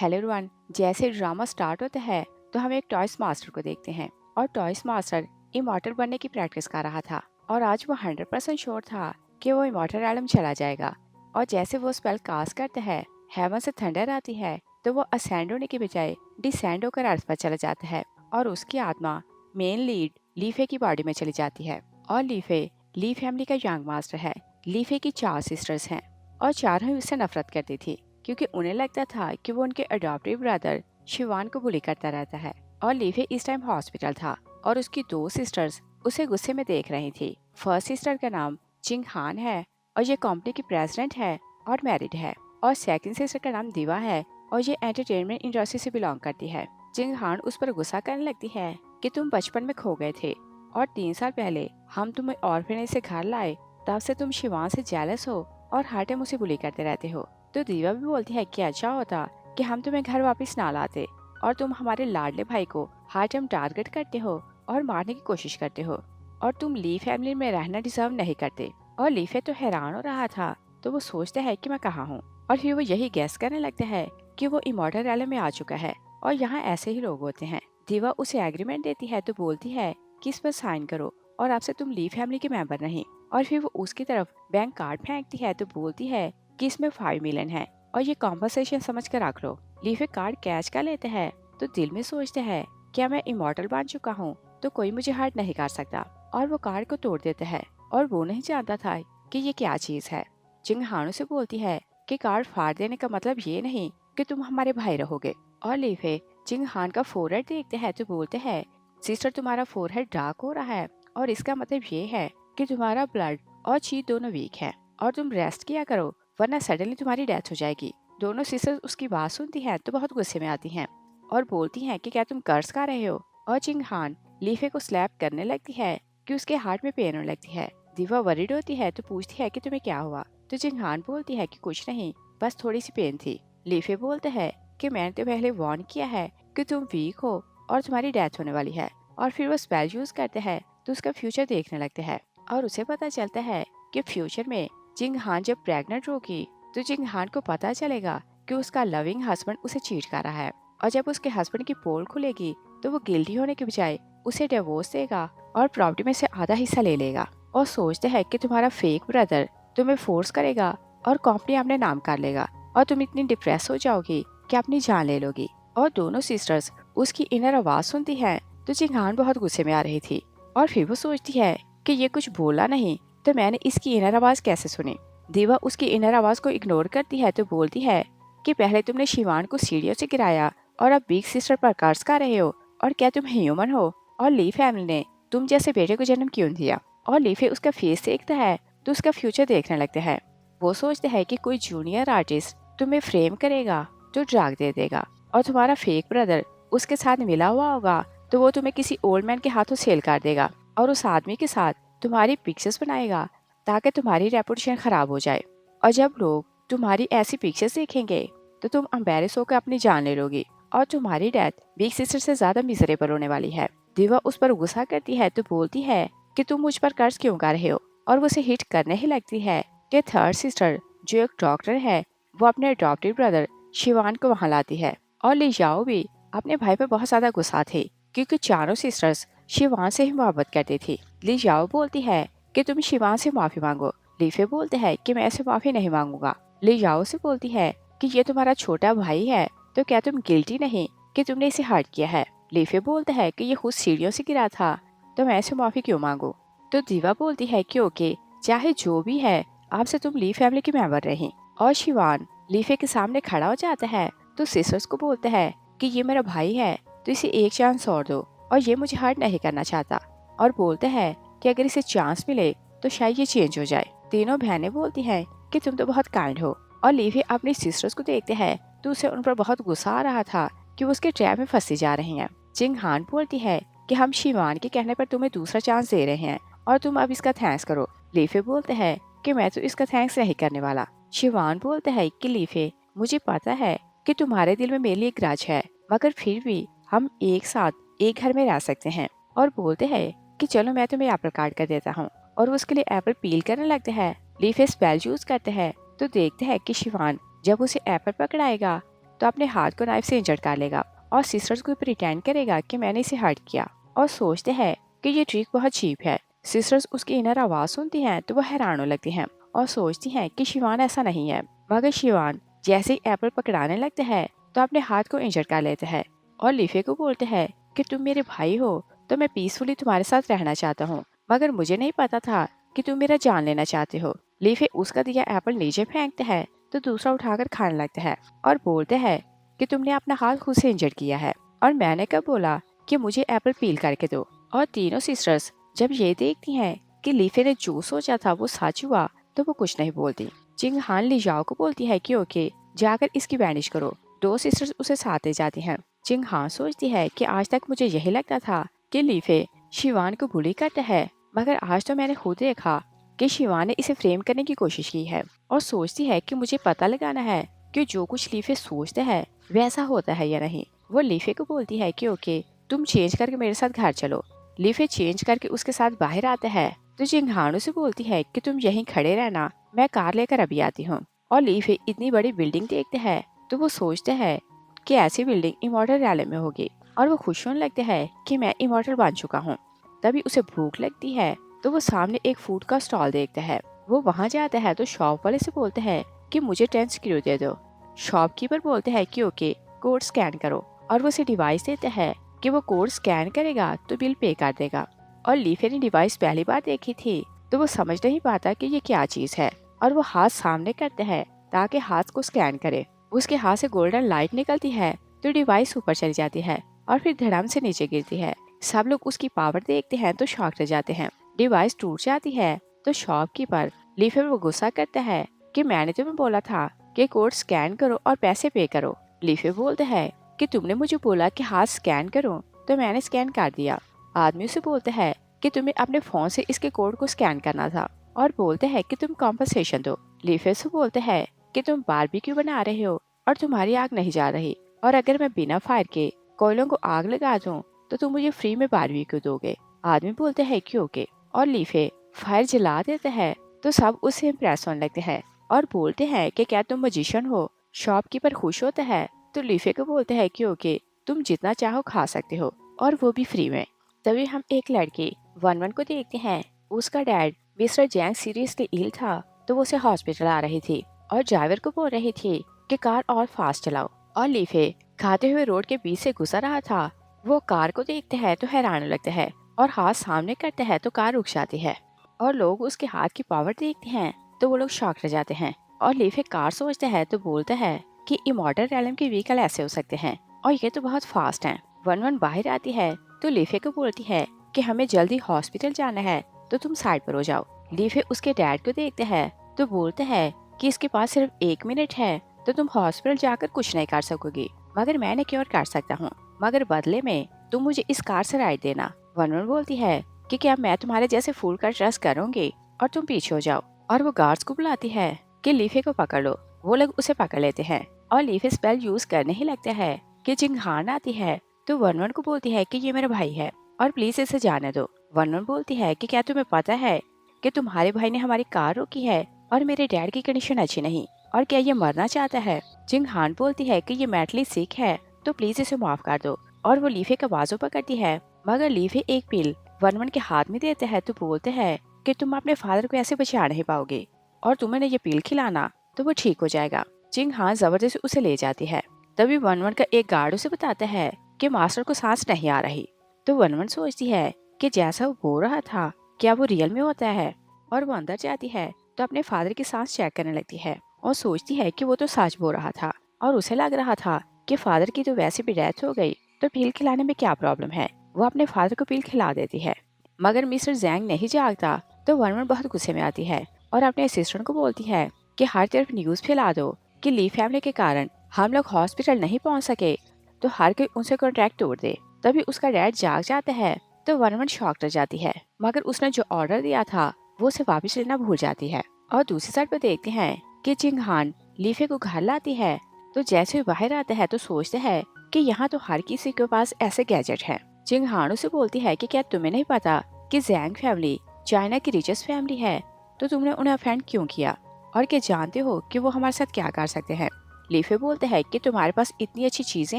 Hello everyone. जैसे drama start होता है तो हम एक टॉयस मास्टर को देखते हैं और टॉयस मास्टर इमॉर्टल बनने की प्रैक्टिस कर रहा था और आज वो 100% श्योर था कि वो इमॉर्टल आलम चला जाएगा। और जैसे वो स्पेल कास्ट करता है, हेवन से थंडर आती है तो वो असेंड होने की बजाय डिसेंड होकर अर्थ पर चला जाता है और उसकी आत्मा मेन लीड लीफे की बॉडी में चली जाती है। और लीफे ली फैमिली का यंग मास्टर है। लीफे की 4 सिस्टर्स हैं और चारों ही उससे नफरत करती थी क्योंकि उन्हें लगता था कि वो उनके अडॉप्टिव ब्रदर शिवान को बुली करता रहता है। और लीफे इस टाइम हॉस्पिटल था और उसकी 2 सिस्टर्स उसे गुस्से में देख रही थी। फर्स्ट सिस्टर का नाम चिंग हान है और ये कंपनी की प्रेसिडेंट है और मैरिड है। और सेकंड सिस्टर का नाम दिवा है और ये एंटरटेनमेंट इंडस्ट्री से बिलोंग करती है। चिंग हान उस पर गुस्सा करने लगती है कि तुम बचपन में खो गए थे और 3 साल पहले हम तुम्हें ऑर्फनेज से घर लाए, तब से तुम शिवान से जेलस हो और हर टाइम उसे बुली करते रहते हो। तो दीवा भी बोलती है कि अच्छा होता कि हम तुम्हें घर वापस ना लाते और तुम हमारे लाडले भाई को हर टाइम टारगेट करते हो और मारने की कोशिश करते हो और तुम ली फैमिली में रहना डिजर्व नहीं करते। और लीफे तो हैरान हो रहा था, तो वो सोचता है कि मैं कहाँ हूँ और फिर वो यही गैस करने लगता है कि वो इमॉर्टल रैलम में आ चुका है और यहाँ ऐसे ही लोग होते हैं। दीवा उसे एग्रीमेंट देती है तो बोलती है कि इस पर साइन करो और आपसे तुम ली फैमिली के मेंबर नहीं। और फिर वो उसकी तरफ बैंक कार्ड फेंकती है तो बोलती है कि इसमें 5 मिलियन है और ये कॉम्पनसेशन समझ कर रख लो। लीफे कार्ड कैच कर लेते हैं तो दिल में सोचते हैं क्या मैं इमॉर्टल बन चुका हूँ तो कोई मुझे हर्ट नहीं कर सकता। और वो कार्ड को तोड़ देते हैं और वो नहीं जानता था कि ये क्या चीज है। चिंग हानो से बोलती है कि कार्ड फाड़ देने का मतलब ये नहीं कि तुम हमारे भाई रहोगे। और लीफे चिंग हान का फोरहेड देखते हैं तो बोलते हैं सिस्टर तुम्हारा फोरहेड डार्क हो रहा है और इसका मतलब ये है कि तुम्हारा ब्लड और ची दोनों वीक है और तुम रेस्ट किया करो वरना सडनली तुम्हारी डेथ हो जाएगी। दोनों सिस्टर्स उसकी बात सुनती हैं तो बहुत गुस्से में आती हैं और बोलती हैं कि क्या तुम कर्ज खा रहे हो। और चिंग हान लीफे को स्लैप करने लगती है कि उसके हार्ट में पेन होने लगती है। दीवा वरीड होती है तो पूछती है कि तुम्हें क्या हुआ। तो चिंग हान बोलती है कि कुछ नहीं, बस थोड़ी सी पेन थी। लीफे बोलते हैं कि मैंने तो पहले वार्न किया है कि तुम वीक हो और तुम्हारी डेथ होने वाली है। और फिर वो स्पेल यूज करते हैं तो उसका फ्यूचर देखने लगते हैं और उसे पता चलता है कि फ्यूचर में जिंग हान जब प्रेग्नेंट होगी तो जिंग हान को पता चलेगा कि उसका लविंग हस्बैंड उसे चीट कर रहा है। और जब उसके हस्बैंड की पोल खुलेगी तो वो गिल्टी होने के बजाय उसे डिवोर्स देगा और प्रॉपर्टी में से आधा हिस्सा ले लेगा। और सोचते हैं कि तुम्हारा फेक ब्रदर तुम्हें फोर्स करेगा और कंपनी अपने नाम कर लेगा और तुम इतनी डिप्रेस हो जाओगी कि अपनी जान ले लोगी। और दोनों सिस्टर्स उसकी इनर आवाज सुनती हैं तो जिंगान बहुत गुस्से में आ रही थी और फिर वो सोचती है कि ये कुछ बोला नहीं तो मैंने इसकी इनर आवाज कैसे सुनी। दीवा उसकी इनर आवाज को इग्नोर करती है तो बोलती है कि पहले तुमने शिवान को सीढ़ियों से गिराया और अब बिग सिस्टर पर कर्ज कर रहे हो और क्या तुम ह्यूमन हो और ली फैमिली ने तुम जैसे बेटे को जन्म क्यों दिया। और लीफे उसका फेस देखता है तो उसका फ्यूचर देखने लगता है। वो सोचते है कि कोई जूनियर आर्टिस्ट तुम्हें फ्रेम करेगा तो ड्रग दे देगा और तुम्हारा फेक ब्रदर उसके साथ मिला हुआ होगा तो वो तुम्हें किसी ओल्ड मैन के हाथों सेल कर देगा और उस आदमी के साथ तुम्हारी पिक्चर्स बनाएगा ताकि तुम्हारी रेपुटेशन खराब हो जाए। और जब लोग तुम्हारी ऐसी पिक्चर्स देखेंगे तो तुम एम्बेरस होकर अपनी जान ले लोगी और तुम्हारी डेथ बिग सिस्टर से ज्यादा मिजरेबल होने वाली है। दिवा उस पर गुस्सा करती है तो बोलती है कि तुम मुझ पर कर्ज क्यों कर रहे हो और वो उसे हिट करने ही लगती है कि थर्ड सिस्टर जो एक डॉक्टर है वो अपने अडॉप्टिव ब्रदर शिवान को वहाँ लाती है। और ले जाओ भी अपने भाई पर बहुत ज्यादा गुस्सा थी क्योंकि चारों सिस्टर्स शिवान से ही मोहब्बत करती थी। ली जाओ बोलती है कि तुम शिवान से माफी मांगो। लीफे बोलते हैं कि मैं ऐसे माफी नहीं मांगूंगा। ली जाओ से बोलती है कि ये तुम्हारा छोटा भाई है तो क्या तुम गिल्टी नहीं कि तुमने इसे हर्ट किया है। लीफे बोलते हैं कि ये खुद सीढ़ियों से गिरा था तो मैं ऐसे माफी क्यों मांगू। तो दीवा बोलती है कि ओके चाहे जो भी है आपसे तुम ली फैमिली की मेंबर रही। और शिवान लीफे के सामने खड़ा हो जाता है तो सिस्टर्स को बोलते हैं कि ये मेरा भाई है तो इसे एक चांस और दो और ये मुझे हर्ट नहीं करना चाहता। और बोलते हैं कि अगर इसे चांस मिले तो शायद ये चेंज हो जाए। तीनों बहनें बोलती हैं कि तुम तो बहुत काइंड हो। और लीफे अपनी सिस्टर्स को देखते हैं तो उसे उन पर बहुत गुस्सा आ रहा था कि वो उसके ट्रैप में फंसी जा रही हैं। जिंग हान बोलती है कि हम शिवान के कहने पर तुम्हें दूसरा चांस दे रहे हैं और तुम अब इसका थैंक्स करो। लीफे बोलते हैं कि मैं तो इसका थैंक्स नहीं करने वाला। शिवान बोलते हैं कि लीफे मुझे पता है कि तुम्हारे दिल में मेरे लिए ग्रज है मगर फिर भी हम एक साथ एक घर में रह सकते हैं। और बोलते हैं कि चलो मैं तुम्हें एप्पल काट कर देता हूँ और वो उसके लिए एप्पल पील करने लगते हैं। लीफे स्पेल यूज करते हैं तो देखते हैं कि शिवान जब उसे एप्पल पकड़ाएगा तो अपने हाथ को नाइफ से इंजर्ड कर लेगा और सिस्टर्स को प्रिटेंड करेगा कि मैंने इसे हर्ट किया और सोचते हैं कि ये ट्रिक बहुत चीप है। सिस्टर्स उसकी इनर आवाज सुनती हैं तो वो हैरान होने लगती हैं और सोचती हैं कि शिवान ऐसा नहीं है। मगर शिवान जैसे ही एप्पल पकड़ाने लगता है तो अपने हाथ को इंजर्ड कर लेता है और लीफे को बोलते हैं कि तुम मेरे भाई हो तो मैं पीसफुली तुम्हारे साथ रहना चाहता हूँ, मगर मुझे नहीं पता था कि तुम मेरा जान लेना चाहते हो। लीफे उसका दिया एप्पल नीचे फेंकता है तो दूसरा उठाकर खाने लगता है और बोलते हैं कि तुमने अपना हाथ खुद से इंजर्ड किया है और मैंने कब बोला कि मुझे एप्पल पील करके दो। और तीनों सिस्टर्स जब ये देखती हैं कि लीफे ने जो सोचा था वो सच हुआ तो वो कुछ नहीं बोलती। जिंग हान लिजाओ को बोलती है कि ओके, जाकर इसकी बैंडेज करो। दो सिस्टर्स उसे साथ ले जाती हैं। जिंग हान सोचती है कि आज तक मुझे यही लगता था कि लीफे शिवान को बुली करता है, मगर आज तो मैंने खुद देखा कि शिवान ने इसे फ्रेम करने की कोशिश की है और सोचती है कि मुझे पता लगाना है कि जो कुछ लीफे सोचता है वैसा होता है या नहीं। वो लीफे को बोलती है कि ओके, तुम चेंज करके मेरे साथ घर चलो। लीफे चेंज करके उसके साथ बाहर आता है तो जिंगहान उसे बोलती है कि तुम यहीं खड़े रहना, मैं कार लेकर अभी आती हूँ। और लीफे इतनी बड़ी बिल्डिंग देखते हैं तो वो सोचते हैं कि ऐसी बिल्डिंग इमॉर्टल रैले में होगी और वो खुश होने लगते हैं कि मैं इमॉर्टल बन चुका हूँ। तभी उसे भूख लगती है तो वो सामने एक फूड का स्टॉल देखता है। वो वहाँ जाता है तो शॉप वाले से बोलते हैं कि मुझे 10 स्क्रू दे दो। शॉपकीपर बोलते हैं कि ओके, कोड स्कैन करो और वो उसे डिवाइस देता है कि वो कोड स्कैन करेगा तो बिल पे कर देगा। और लीफे ने डिवाइस पहली बार देखी थी तो वो समझ नहीं पाता कि ये क्या चीज है और वो हाथ सामने करते हैं ताकि हाथ को स्कैन करे। उसके हाथ से गोल्डन लाइट निकलती है तो डिवाइस ऊपर चली जाती है और फिर धड़ाम से नीचे गिरती है। सब लोग उसकी पावर देखते हैं तो शॉक रह जाते हैं। डिवाइस टूट जाती है तो शॉपकीपर लीफे पर गुस्सा करता है कि मैंने तुम्हें बोला था कि कोड स्कैन करो और पैसे पे करो। लीफे बोलते हैं कि तुमने मुझे बोला कि हाथ स्कैन करो तो मैंने स्कैन कर दिया। आदमी उसे बोलते हैं कि तुम्हें अपने फोन से इसके कोड को स्कैन करना था और बोलते हैं कि तुम कॉम्पनसेशन दो। लीफे से बोलते हैं कि तुम बारबेक्यू बना रहे हो और तुम्हारी आग नहीं जा रही, और अगर मैं बिना फायर के कोयलों को आग लगा दूं तो तुम मुझे फ्री में बारबेक्यू दोगे। आदमी बोलते हैं कि ओके, और लीफे फायर जला देते हैं तो सब उससे इम्प्रेस होने लगते हैं और बोलते हैं कि क्या तुम मजिशियन हो। शॉपकीपर खुश होता है तो लीफे को बोलते हैं कि ओके, तुम जितना चाहो खा सकते हो और वो भी फ्री में। तभी हम एक लड़की वन वन को देखते हैं। उसका डैड मिस्टर जैंग सीरियसली इल था तो वो उसे हॉस्पिटल आ रही थी और ड्राइवर को बोल रही थी कि कार और फास्ट चलाओ। और लीफे खाते हुए रोड के बीच से गुजर रहा था। वो कार को देखते हैं तो हैरान लगता है और हाथ सामने करते हैं तो कार रुक जाती है और लोग उसके हाथ की पावर देखते हैं तो वो लोग शॉक रह जाते हैं। और लीफे कार सोचते हैं तो बोलता है कि इमॉर्टल रैलम के व्हीकल ऐसे हो सकते हैं और ये तो बहुत फास्ट हैं। वन वन बाहर आती है तो लीफे को बोलती है कि हमें जल्दी हॉस्पिटल जाना है तो तुम साइड पर हो जाओ। लीफे उसके डैड को देखते हैं तो बोलते हैं कि इसके पास सिर्फ 1 मिनट है तो तुम हॉस्पिटल जाकर कुछ नहीं कर सकोगी, मगर मैंने क्योर कर सकता हूँ, मगर बदले में तुम मुझे इस कार से राइड देना। वन वन बोलती है कि क्या मैं तुम्हारे जैसे फूल का ट्रस्ट करूंगी और तुम पीछे हो जाओ। और वो गार्ड्स को बुलाती है कि लीफे को पकड़ लो। वो लोग उसे पकड़ लेते हैं और लीफे स्पेल यूज करने ही लगता है कि जिंगहान आती है तो वन वन को बोलती है कि ये मेरा भाई है और प्लीज इसे जाने दो। वन वन बोलती है कि क्या तुम्हें पता है कि तुम्हारे भाई ने हमारी कार रोकी है और मेरे डैड की कंडीशन अच्छी नहीं, और क्या ये मरना चाहता है। जिंगहान बोलती है कि ये मेंटली सिक है तो प्लीज इसे माफ कर दो। और वो लीफे का बाजू पकड़ती है, मगर लीफे एक पिल वन वन के हाथ में देते हैं तो बोलते हैं कि तुम अपने फादर को ऐसे बचा नहीं पाओगे और तुम्हें ये पिल खिलाना तो वो ठीक हो जाएगा। जिंगहान जबरदस्ती उसे ले जाती है। तभी वन वन का एक गार्ड उसे बताता है कि मास्टर को सांस नहीं आ रही। तो वन वन सोचती है कि जैसा वो बोल रहा था क्या वो रियल में होता है, और वो अंदर जाती है तो अपने फादर की सांस चेक करने लगती है और सोचती है कि वो तो सच बोल रहा था और उसे लग रहा था कि फादर की तो वैसे भी डेथ हो गई तो पील खिलाने में क्या प्रॉब्लम है। वो अपने फादर को पील खिला देती है, मगर मिस्टर जैंग नहीं जागता तो वन वन बहुत गुस्से में आती है और अपने असिस्टेंट को बोलती है कि हर तरफ न्यूज फैला दो कि ली फैमिली के कारण हम लोग हॉस्पिटल नहीं पहुंच सके तो हर कोई उनसे कॉन्ट्रैक्ट तोड़ दे। तभी उसका डैड जाग जाता है तो वन वन शॉक रह जाती है, मगर उसने जो ऑर्डर दिया था वो उसे वापस लेना भूल जाती है। और दूसरी साइड पर देखते हैं कि जिंगहान लीफे को घर लाती है तो जैसे ही बाहर आता है तो सोचते हैं कि यहाँ तो हर किसी के पास ऐसे गैजेट हैं। जिंगहान उसे बोलती है कि क्या तुम्हें नहीं पता कि जैंग फैमिली चाइना की रिचेस्ट फैमिली है, तो तुमने उन्हें ऑफेंड क्यों किया और क्या जानते हो कि वो हमारे साथ क्या कर सकते हैं। लीफे बोलते हैं कि तुम्हारे पास इतनी अच्छी चीजें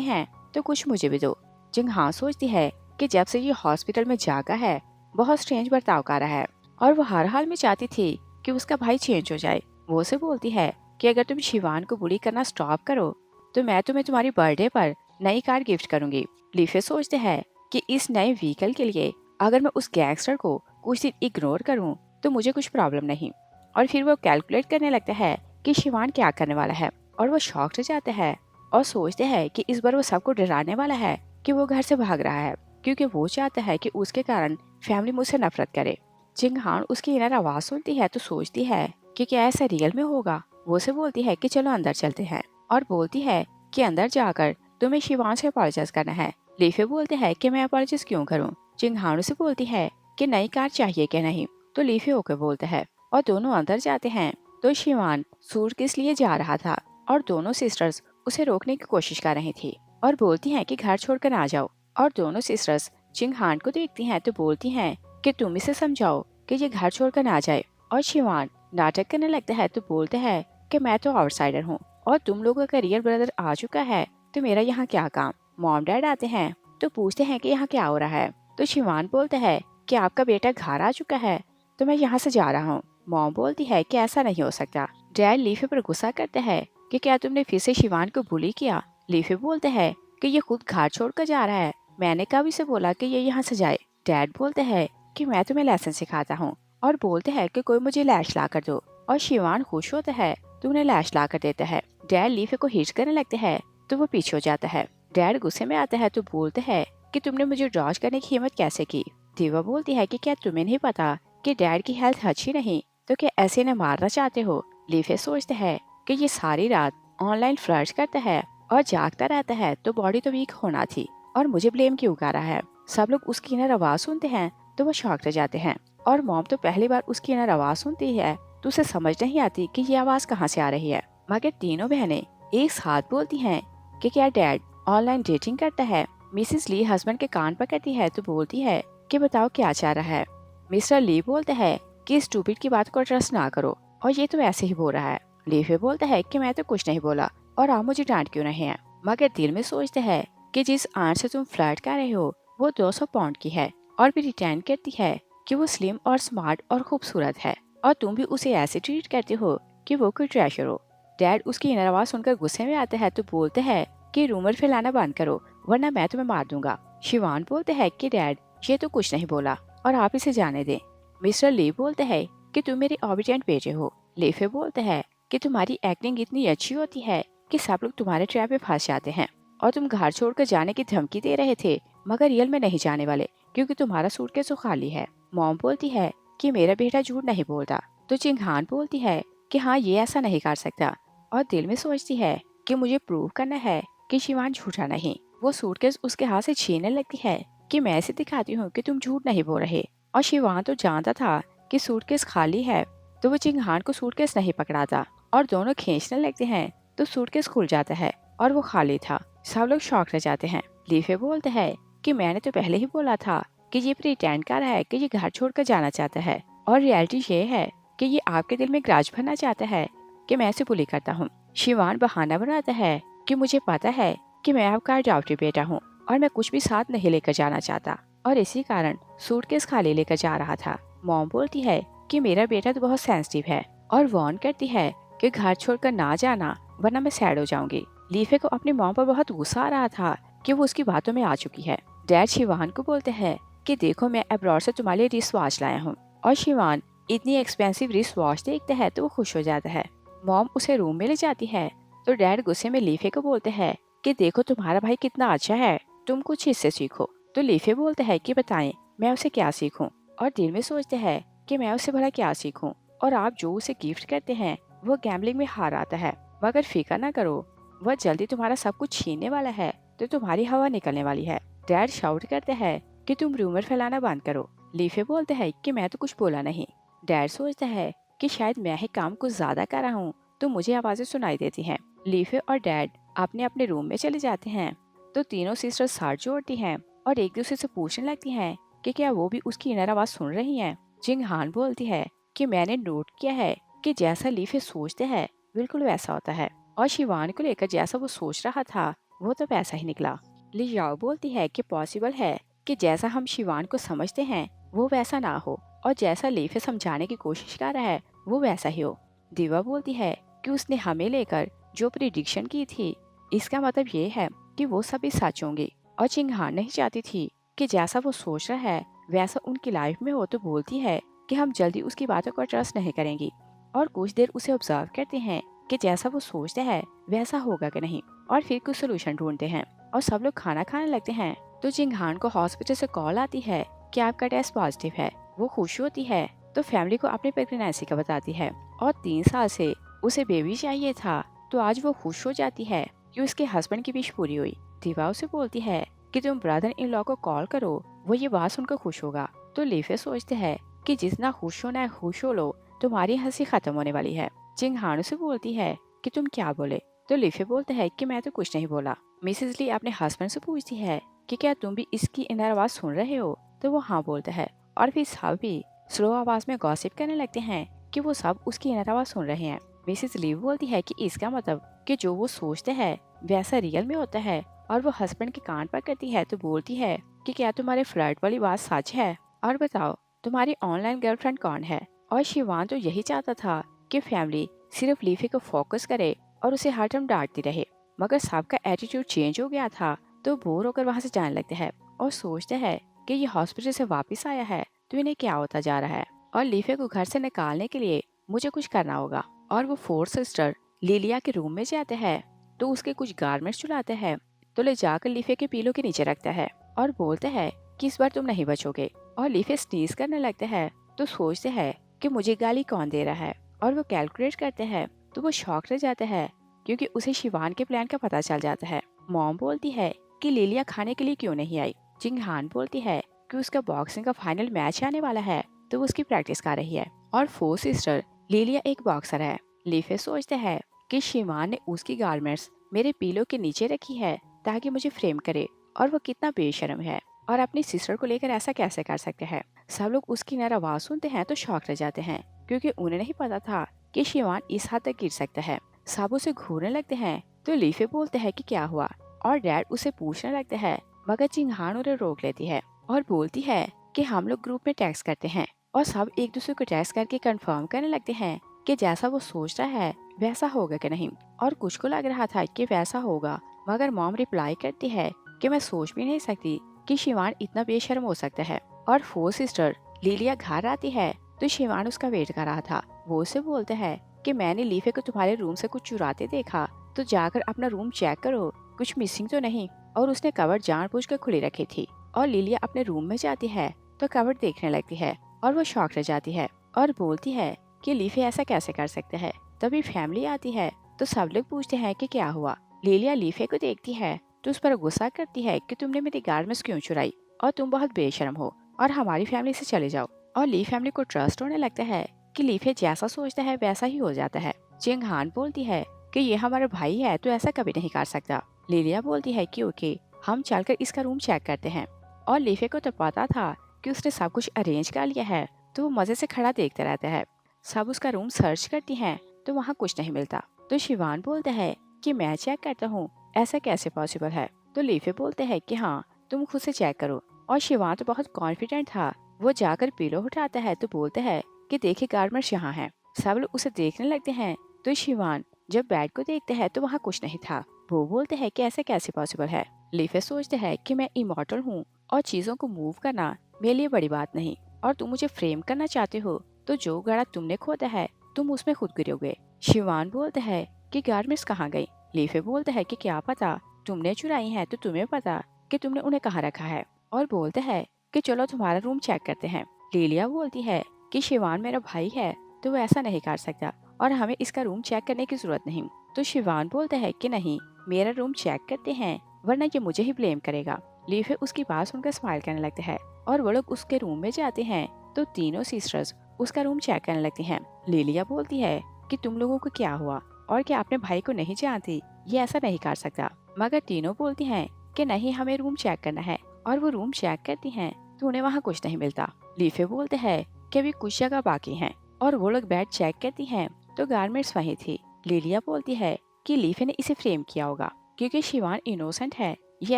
हैं तो कुछ मुझे भी दो। जिंग हाँ सोचती है कि जब से ये हॉस्पिटल में जागा है बहुत स्ट्रेंज बर्ताव कर रहा है और वो हर हाल में चाहती थी कि उसका भाई चेंज हो जाए। वो उसे बोलती है कि अगर तुम शिवान को बुली करना स्टॉप करो तो मैं तुम्हें तुम्हारी बर्थडे पर नई कार गिफ्ट करूंगी। लीफे सोचते हैं कि इस नए व्हीकल के लिए अगर मैं उस गैंगस्टर को कुछ दिन इग्नोर करूं तो मुझे कुछ प्रॉब्लम नहीं। और फिर वो कैलकुलेट करने लगता है कि शिवान क्या करने वाला है और वो शॉक्ड हो जाता है और सोचते हैं कि इस बार वो सबको डराने वाला है कि वो घर से भाग रहा है क्योंकि वो चाहता है कि उसके कारण फैमिली मुझसे नफरत करे। जिंग हान उसकी इनर आवाज सुनती है तो सोचती है कि क्या ऐसा रियल में होगा। वो उसे बोलती है कि चलो अंदर चलते हैं और बोलती है कि अंदर जाकर तुम्हें शिवान से अपॉलोजाइज करना है। लीफे बोलते हैं कि मैं अपॉलोजाइज क्यों करूं। जिंग हान से बोलती है कि नई कार चाहिए क्या नहीं। तो लीफे ओके बोलता है और दोनों अंदर जाते हैं। तो शिवान सूटकेस लिए जा रहा था और दोनों सिस्टर्स उसे रोकने की कोशिश कर रही थी और बोलती हैं कि घर छोड़कर ना जाओ। और दोनों सिस्टर्स जिंग हान को देखती हैं तो बोलती हैं कि तुम इसे समझाओ कि ये घर छोड़कर ना जाए। और शिवान नाटक करने लगता है तो बोलते हैं कि मैं तो आउटसाइडर हूँ और तुम लोगों का रियल ब्रदर आ चुका है तो मेरा यहाँ क्या काम। मॉम डैड आते हैं तो पूछते हैं कि यहाँ क्या हो रहा है। तो शिवान बोलता है कि आपका बेटा घर आ चुका है तो मैं यहाँ से जा रहा हूँ। मॉम बोलती है कि ऐसा नहीं हो सकता। डैड लीफे पर गुस्सा करता है कि क्या तुमने फिर से शिवान को बुली किया। लीफे बोलते हैं कि ये खुद घर छोड़कर जा रहा है, मैंने कब इसे बोला कि ये यहाँ से जाए। डैड बोलते हैं कि मैं तुम्हें लेसन सिखाता हूँ और बोलते हैं कि कोई मुझे लैश ला कर दो। और शिवान खुश होता है तो उन्हें लैश ला कर देता है। डैड लीफे को हिट करने लगते हैं तो वो पीछे हो जाता है। डैड गुस्से में आता है तो बोलते हैं कि तुमने मुझे डॉज करने की हिम्मत कैसे की। दीवा बोलती है कि क्या तुम्हें नहीं पता कि डैड की हेल्थ अच्छी नहीं तो क्या ऐसे इन्हें मारना चाहते हो। लीफे सोचते हैं कि ये सारी रात ऑनलाइन फ्लर्ट करता है और जागता रहता है तो बॉडी तो वीक होना थी और मुझे ब्लेम क्यों कर रहा है। सब लोग उसकी इनर आवाज सुनते हैं तो वो शॉक्ड हो जाते हैं और मॉम तो पहली बार उसकी इनर आवाज सुनती है तो उसे समझ नहीं आती कि ये आवाज कहाँ से आ रही है। मगर तीनों बहनें एक साथ बोलती हैं कि क्या डैड ऑनलाइन डेटिंग करता है। मिसेस ली हस्बैंड के कान पकड़ती है तो बोलती है कि बताओ क्या चाह रहा है। मिस्टर ली बोलते हैं कि स्टूपिड की बात को ट्रस्ट ना करो और ये तो ऐसे ही बोल रहा है। लीफे बोलता है कि मैं तो कुछ नहीं बोला और आप मुझे डांट क्यों रहे हैं। मगर दिल में सोचते हैं कि जिस आंट से तुम फ्लर्ट कर रहे हो वो 200 पाउंड की है और भी रिटर्न करती है कि वो स्लिम और स्मार्ट और खूबसूरत है और तुम भी उसे ऐसे ट्रीट करते हो कि वो कोई ट्रेशर हो। डैड उसकी इनर आवाज सुनकर गुस्से में आते हैं तो बोलते हैं कि रूमर फैलाना बंद करो वरना मैं तुम्हें मार दूंगा। शिवान बोलते हैं कि डैड ये तो कुछ नहीं बोला और आप इसे जाने दें। मिस्टर ली बोलते हैं कि तुम मेरे ऑबिडेंट बेटे हो। लीफे बोलते हैं कि तुम्हारी एक्टिंग इतनी अच्छी होती है कि सब लोग तुम्हारे ट्रैप में फंस जाते हैं और तुम घर छोड़कर जाने की धमकी दे रहे थे मगर रियल में नहीं जाने वाले क्योंकि तुम्हारा सूटकेस तो खाली है। मॉम बोलती है कि मेरा बेटा झूठ नहीं बोलता। तो चिंगहान बोलती है कि हाँ ये ऐसा नहीं कर सकता और दिल में सोचती है कि मुझे प्रूव करना है कि शिवान झूठा नहीं। वो सूटकेस उसके हाथ से छीनने लगती है कि मैं ऐसे दिखाती हूँ कि तुम झूठ नहीं बोल रहे। और शिवान तो जानता था कि सूटकेस खाली है तो वो चिंगहान को सूटकेस नहीं पकड़ाता और दोनों खींचने लगते हैं तो सूटकेस खुल जाता है और वो खाली था। सब लोग शॉक रह जाते हैं। लीफे बोलते हैं कि मैंने तो पहले ही बोला था कि ये प्रिटेंड कर रहा है कि ये घर छोड़कर जाना चाहता है और रियलिटी ये है कि ये आपके दिल में ग्राज भरना चाहता है कि मैं इसे बुली करता हूँ। शिवान बहाना बनाता है कि मुझे पता है कि मैं आपका अडॉप्टेड बेटा हूँ और मैं कुछ भी साथ नहीं लेकर जाना चाहता और इसी कारण सूटकेस खाली लेकर जा रहा था। मॉम बोलती है कि मेरा बेटा तो बहुत सेंसिटिव है और वार्न करती है कि घर छोड़कर ना जाना वरना मैं सैड हो जाऊंगी। लीफे को अपनी मॉम पर बहुत गुस्सा आ रहा था कि वो उसकी बातों में आ चुकी है। डैड शिवान को बोलते हैं कि देखो मैं अब्रॉड से तुम्हारे लिए रिस्ट वॉच लाया हूँ और शिवान इतनी एक्सपेंसिव रिस्ट वॉच देखता है तो वो खुश हो जाता है। मॉम उसे रूम में ले जाती है तो डैड गुस्से में लीफे को बोलते हैं कि देखो तुम्हारा भाई कितना अच्छा है, तुम कुछ इससे सीखो। तो लीफे बोलते हैं कि बताएं मैं उसे क्या सीखूं। और दिल में सोचते हैं कि मैं उससे भला क्या सीखूं। और आप जो उसे गिफ्ट करते हैं वो गैम्बलिंग में हार आता है मगर फिक्र ना करो वह जल्दी तुम्हारा सब कुछ छीनने वाला है तो तुम्हारी हवा निकलने वाली है। डैड शाउट करते हैं कि तुम रूमर फैलाना बंद करो। लीफे बोलते हैं कि मैं तो कुछ बोला नहीं। डैड सोचता है कि शायद मैं ही काम कुछ ज्यादा कर रहा हूँ तो मुझे आवाजें सुनाई देती हैं। लीफे और डैड अपने अपने रूम में चले जाते हैं तो तीनों सिस्टर साथ जोड़ती हैं और एक दूसरे से पूछने लगती हैं कि क्या वो भी उसकी इनर आवाज सुन रही हैं। जिंग हान बोलती है कि मैंने नोट किया है कि जैसा लीफे सोचते हैं बिल्कुल वैसा होता है। और शिवान को लेकर जैसा वो सोच रहा था वो तो वैसा ही निकला। लियाओ बोलती है कि पॉसिबल है कि जैसा हम शिवान को समझते हैं वो वैसा ना हो, और जैसा लीफे समझाने की कोशिश कर रहा है वो वैसा ही हो। दीवा बोलती है कि उसने हमें लेकर जो प्रिडिक्शन की थी इसका मतलब ये है कि वो सभी सच होंगे, और चिंगहान नहीं चाहती थी कि जैसा वो सोच रहा है वैसा उनकी लाइफ में हो, तो बोलती है कि हम जल्दी उसकी बातों पर ट्रस्ट नहीं करेंगे। और कुछ देर उसे ऑब्जर्व करते हैं कि जैसा वो सोचता है वैसा होगा कि नहीं, और फिर कुछ सोल्यूशन ढूंढते हैं और सब लोग खाना खाने लगते हैं। तो जिंगहान को हॉस्पिटल से कॉल आती है कि आपका टेस्ट पॉजिटिव है। वो खुश होती है तो फैमिली को अपनी प्रेगनेंसी का बताती है, और 3 साल से उसे बेबी चाहिए था, तो आज वो खुश हो जाती है कि उसके हस्बैंड की विश पूरी हुई। दीवा उसे बोलती है कि तुम ब्रदर इन लॉ को कॉल करो, वो ये बात सुनकर खुश होगा। तो लीफे सोचते हैं कि जितना खुश होना है खुश हो लो, तुम्हारी हंसी खत्म होने वाली है। चिंगहान से बोलती है कि तुम क्या बोले, तो लीफे बोलता है कि मैं तो कुछ नहीं बोला। मिसेस ली अपने हस्बैंड से पूछती है कि क्या तुम भी इसकी इनर आवाज सुन रहे हो, तो वो हाँ बोलता है, और फिर सब भी स्लो आवाज में गॉसिप करने लगते हैं कि वो सब उसकी इनर आवाज सुन रहे हैं। मिसेस ली बोलती है कि इसका मतलब कि जो वो सोचते हैं वैसा रियल में होता है, और वो हस्बैंड के कान पर करती है तो बोलती है कि क्या तुम्हारे फ्लर्ट वाली बात सच है, और बताओ तुम्हारी ऑनलाइन गर्लफ्रेंड कौन है। और शिवान तो यही चाहता था कि फैमिली सिर्फ लीफी को फोकस करे और उसे हर टाइम डांटती रहे, मगर सबका एटीट्यूड चेंज हो गया था, तो बोर होकर वहाँ से जाने लगते हैं और सोचते हैं कि ये हॉस्पिटल से वापस आया है तो इन्हें क्या होता जा रहा है, और लीफे को घर से निकालने के लिए मुझे कुछ करना होगा। और वो फोर्थ सिस्टर लिलिया के रूम में जाते हैं तो उसके कुछ गारमेंट्स चुराते हैं, तो ले जाकर लीफे के पीलो के नीचे रखता है और बोलते हैं कि इस बार तुम नहीं बचोगे। और लीफे स्नीज करने लगते हैं तो सोचते हैं कि मुझे गाली कौन दे रहा है, और वो कैलकुलेट करते हैं तो वो शॉक रह जाते हैं क्योंकि उसे शिवान के प्लान का पता चल जाता है। मॉम बोलती है कि लिलिया खाने के लिए क्यों नहीं आई। जिंगहान बोलती है कि उसका बॉक्सिंग का फाइनल मैच आने वाला है तो वो उसकी प्रैक्टिस कर रही है। और फोर सिस्टर लिलिया एक बॉक्सर है। लीफे सोचते हैं कि शिवान ने उसकी गारमेंट्स मेरे पीलो के नीचे रखी है ताकि मुझे फ्रेम करे, और वो कितना बेशर्म है और अपनी सिस्टर को लेकर ऐसा कैसे कर सकते हैं। सब लोग उसकी नर आवाज सुनते हैं तो शॉक रह जाते हैं क्योंकि उन्हें नहीं पता था कि शिवान इस हद तक गिर सकता है। सब उसे घूरने लगते हैं तो लीफे बोलते हैं कि क्या हुआ, और डैड उसे पूछने लगते हैं, मगर चिंगहान उन्हें रोक लेती है और बोलती है कि हम लोग ग्रुप में टेक्स्ट करते हैं, और सब एक दूसरे को टेक्स्ट करके कंफर्म करने लगते हैं कि जैसा वो सोच रहा है वैसा होगा कि नहीं। और कुछ को लग रहा था कि वैसा होगा, मगर मॉम रिप्लाई करती है कि मैं सोच भी नहीं सकती कि शिवान इतना बेशर्म हो सकता है। और फोर सिस्टर लिलिया घर आती है तो शिवान उसका वेट कर रहा था। वो उसे बोलता है कि मैंने लीफे को तुम्हारे रूम से कुछ चुराते देखा, तो जाकर अपना रूम चेक करो, कुछ मिसिंग तो नहीं। और उसने कवर जानबूझकर खुली रखी थी। और लिलिया अपने रूम में जाती है तो कवर देखने लगती है और वो शॉक रह जाती है और बोलती है कि लीफे ऐसा कैसे कर सकते हैं। तभी फैमिली आती है तो सब लोग पूछते हैं कि क्या हुआ। लिलिया लीफे को देखती है तो उस पर गुस्सा करती है कि तुमने मेरी गारमेंट्स क्यों चुराई, और तुम बहुत बेशर्म हो, और हमारी फैमिली से चले जाओ। और ली फैमिली को ट्रस्ट होने लगता है कि लीफे जैसा सोचता है वैसा ही हो जाता है। चिंग हान बोलती है कि ये हमारा भाई है तो ऐसा कभी नहीं कर सकता। लिलिया बोलती है कि ओके, हम चलकर इसका रूम चेक करते हैं। और लीफे को तो पता था कि उसने सब कुछ अरेंज कर लिया है, तो वो मजे से खड़ा देखता रहता है। सब उसका रूम सर्च करती हैं तो वहाँ कुछ नहीं मिलता। तो शिवान बोलता है कि मैं चेक करता हूँ, ऐसा कैसे पॉसिबल है। तो लीफे बोलते हैं कि हाँ, तुम खुद से चेक करो। और शिवान तो बहुत कॉन्फिडेंट था। वो जाकर पिलो उठाता है तो बोलता है कि देखिए गारमेंट्स यहाँ है। सब लोग उसे देखने लगते हैं। तो शिवान जब बेड को देखते हैं तो वहाँ कुछ नहीं था। वो बोलते हैं कि ऐसे कैसे पॉसिबल है। लीफे सोचते हैं कि मैं इमॉर्टल हूँ और चीजों को मूव करना मेरे लिए बड़ी बात नहीं, और तुम मुझे फ्रेम करना चाहते हो तो जो गड़ा तुमने खोदा है तुम उसमें खुद गिरोगे। शिवान बोलता है कि गारमेंट्स कहाँ गई। लीफे बोलता है कि क्या पता, तुमने चुराई है तो तुम्हें पता कि तुमने उन्हें कहाँ रखा है। और बोलता है कि चलो तुम्हारा रूम चेक करते हैं। लिलिया बोलती है कि शिवान मेरा भाई है तो वो ऐसा नहीं कर सकता और हमें इसका रूम चेक करने की जरूरत नहीं। तो शिवान बोलता है कि नहीं, मेरा रूम चेक करते हैं वरना ये मुझे ही ब्लेम करेगा। लीफे उसकी बात सुनकर स्माइल करने लगते हैं और वो लोग उसके रूम में जाते हैं तो तीनों सिस्टर्स उसका रूम चेक करने लगती हैं। लिलिया बोलती है कि तुम लोगों को क्या हुआ और क्या अपने भाई को नहीं जानती, ये ऐसा नहीं कर सकता। मगर तीनों बोलती हैं कि नहीं, हमें रूम चेक करना है। और वो रूम चेक करती हैं तो उन्हें वहाँ कुछ नहीं मिलता। लीफे बोलते हैं कि अभी कुछ जगह बाकी हैं, और वो लोग बेड चेक करती हैं तो गारमेंट्स वहीं थी। लिलिया बोलती है कि लीफे ने इसे फ्रेम किया होगा, क्योंकि शिवान इनोसेंट है, ये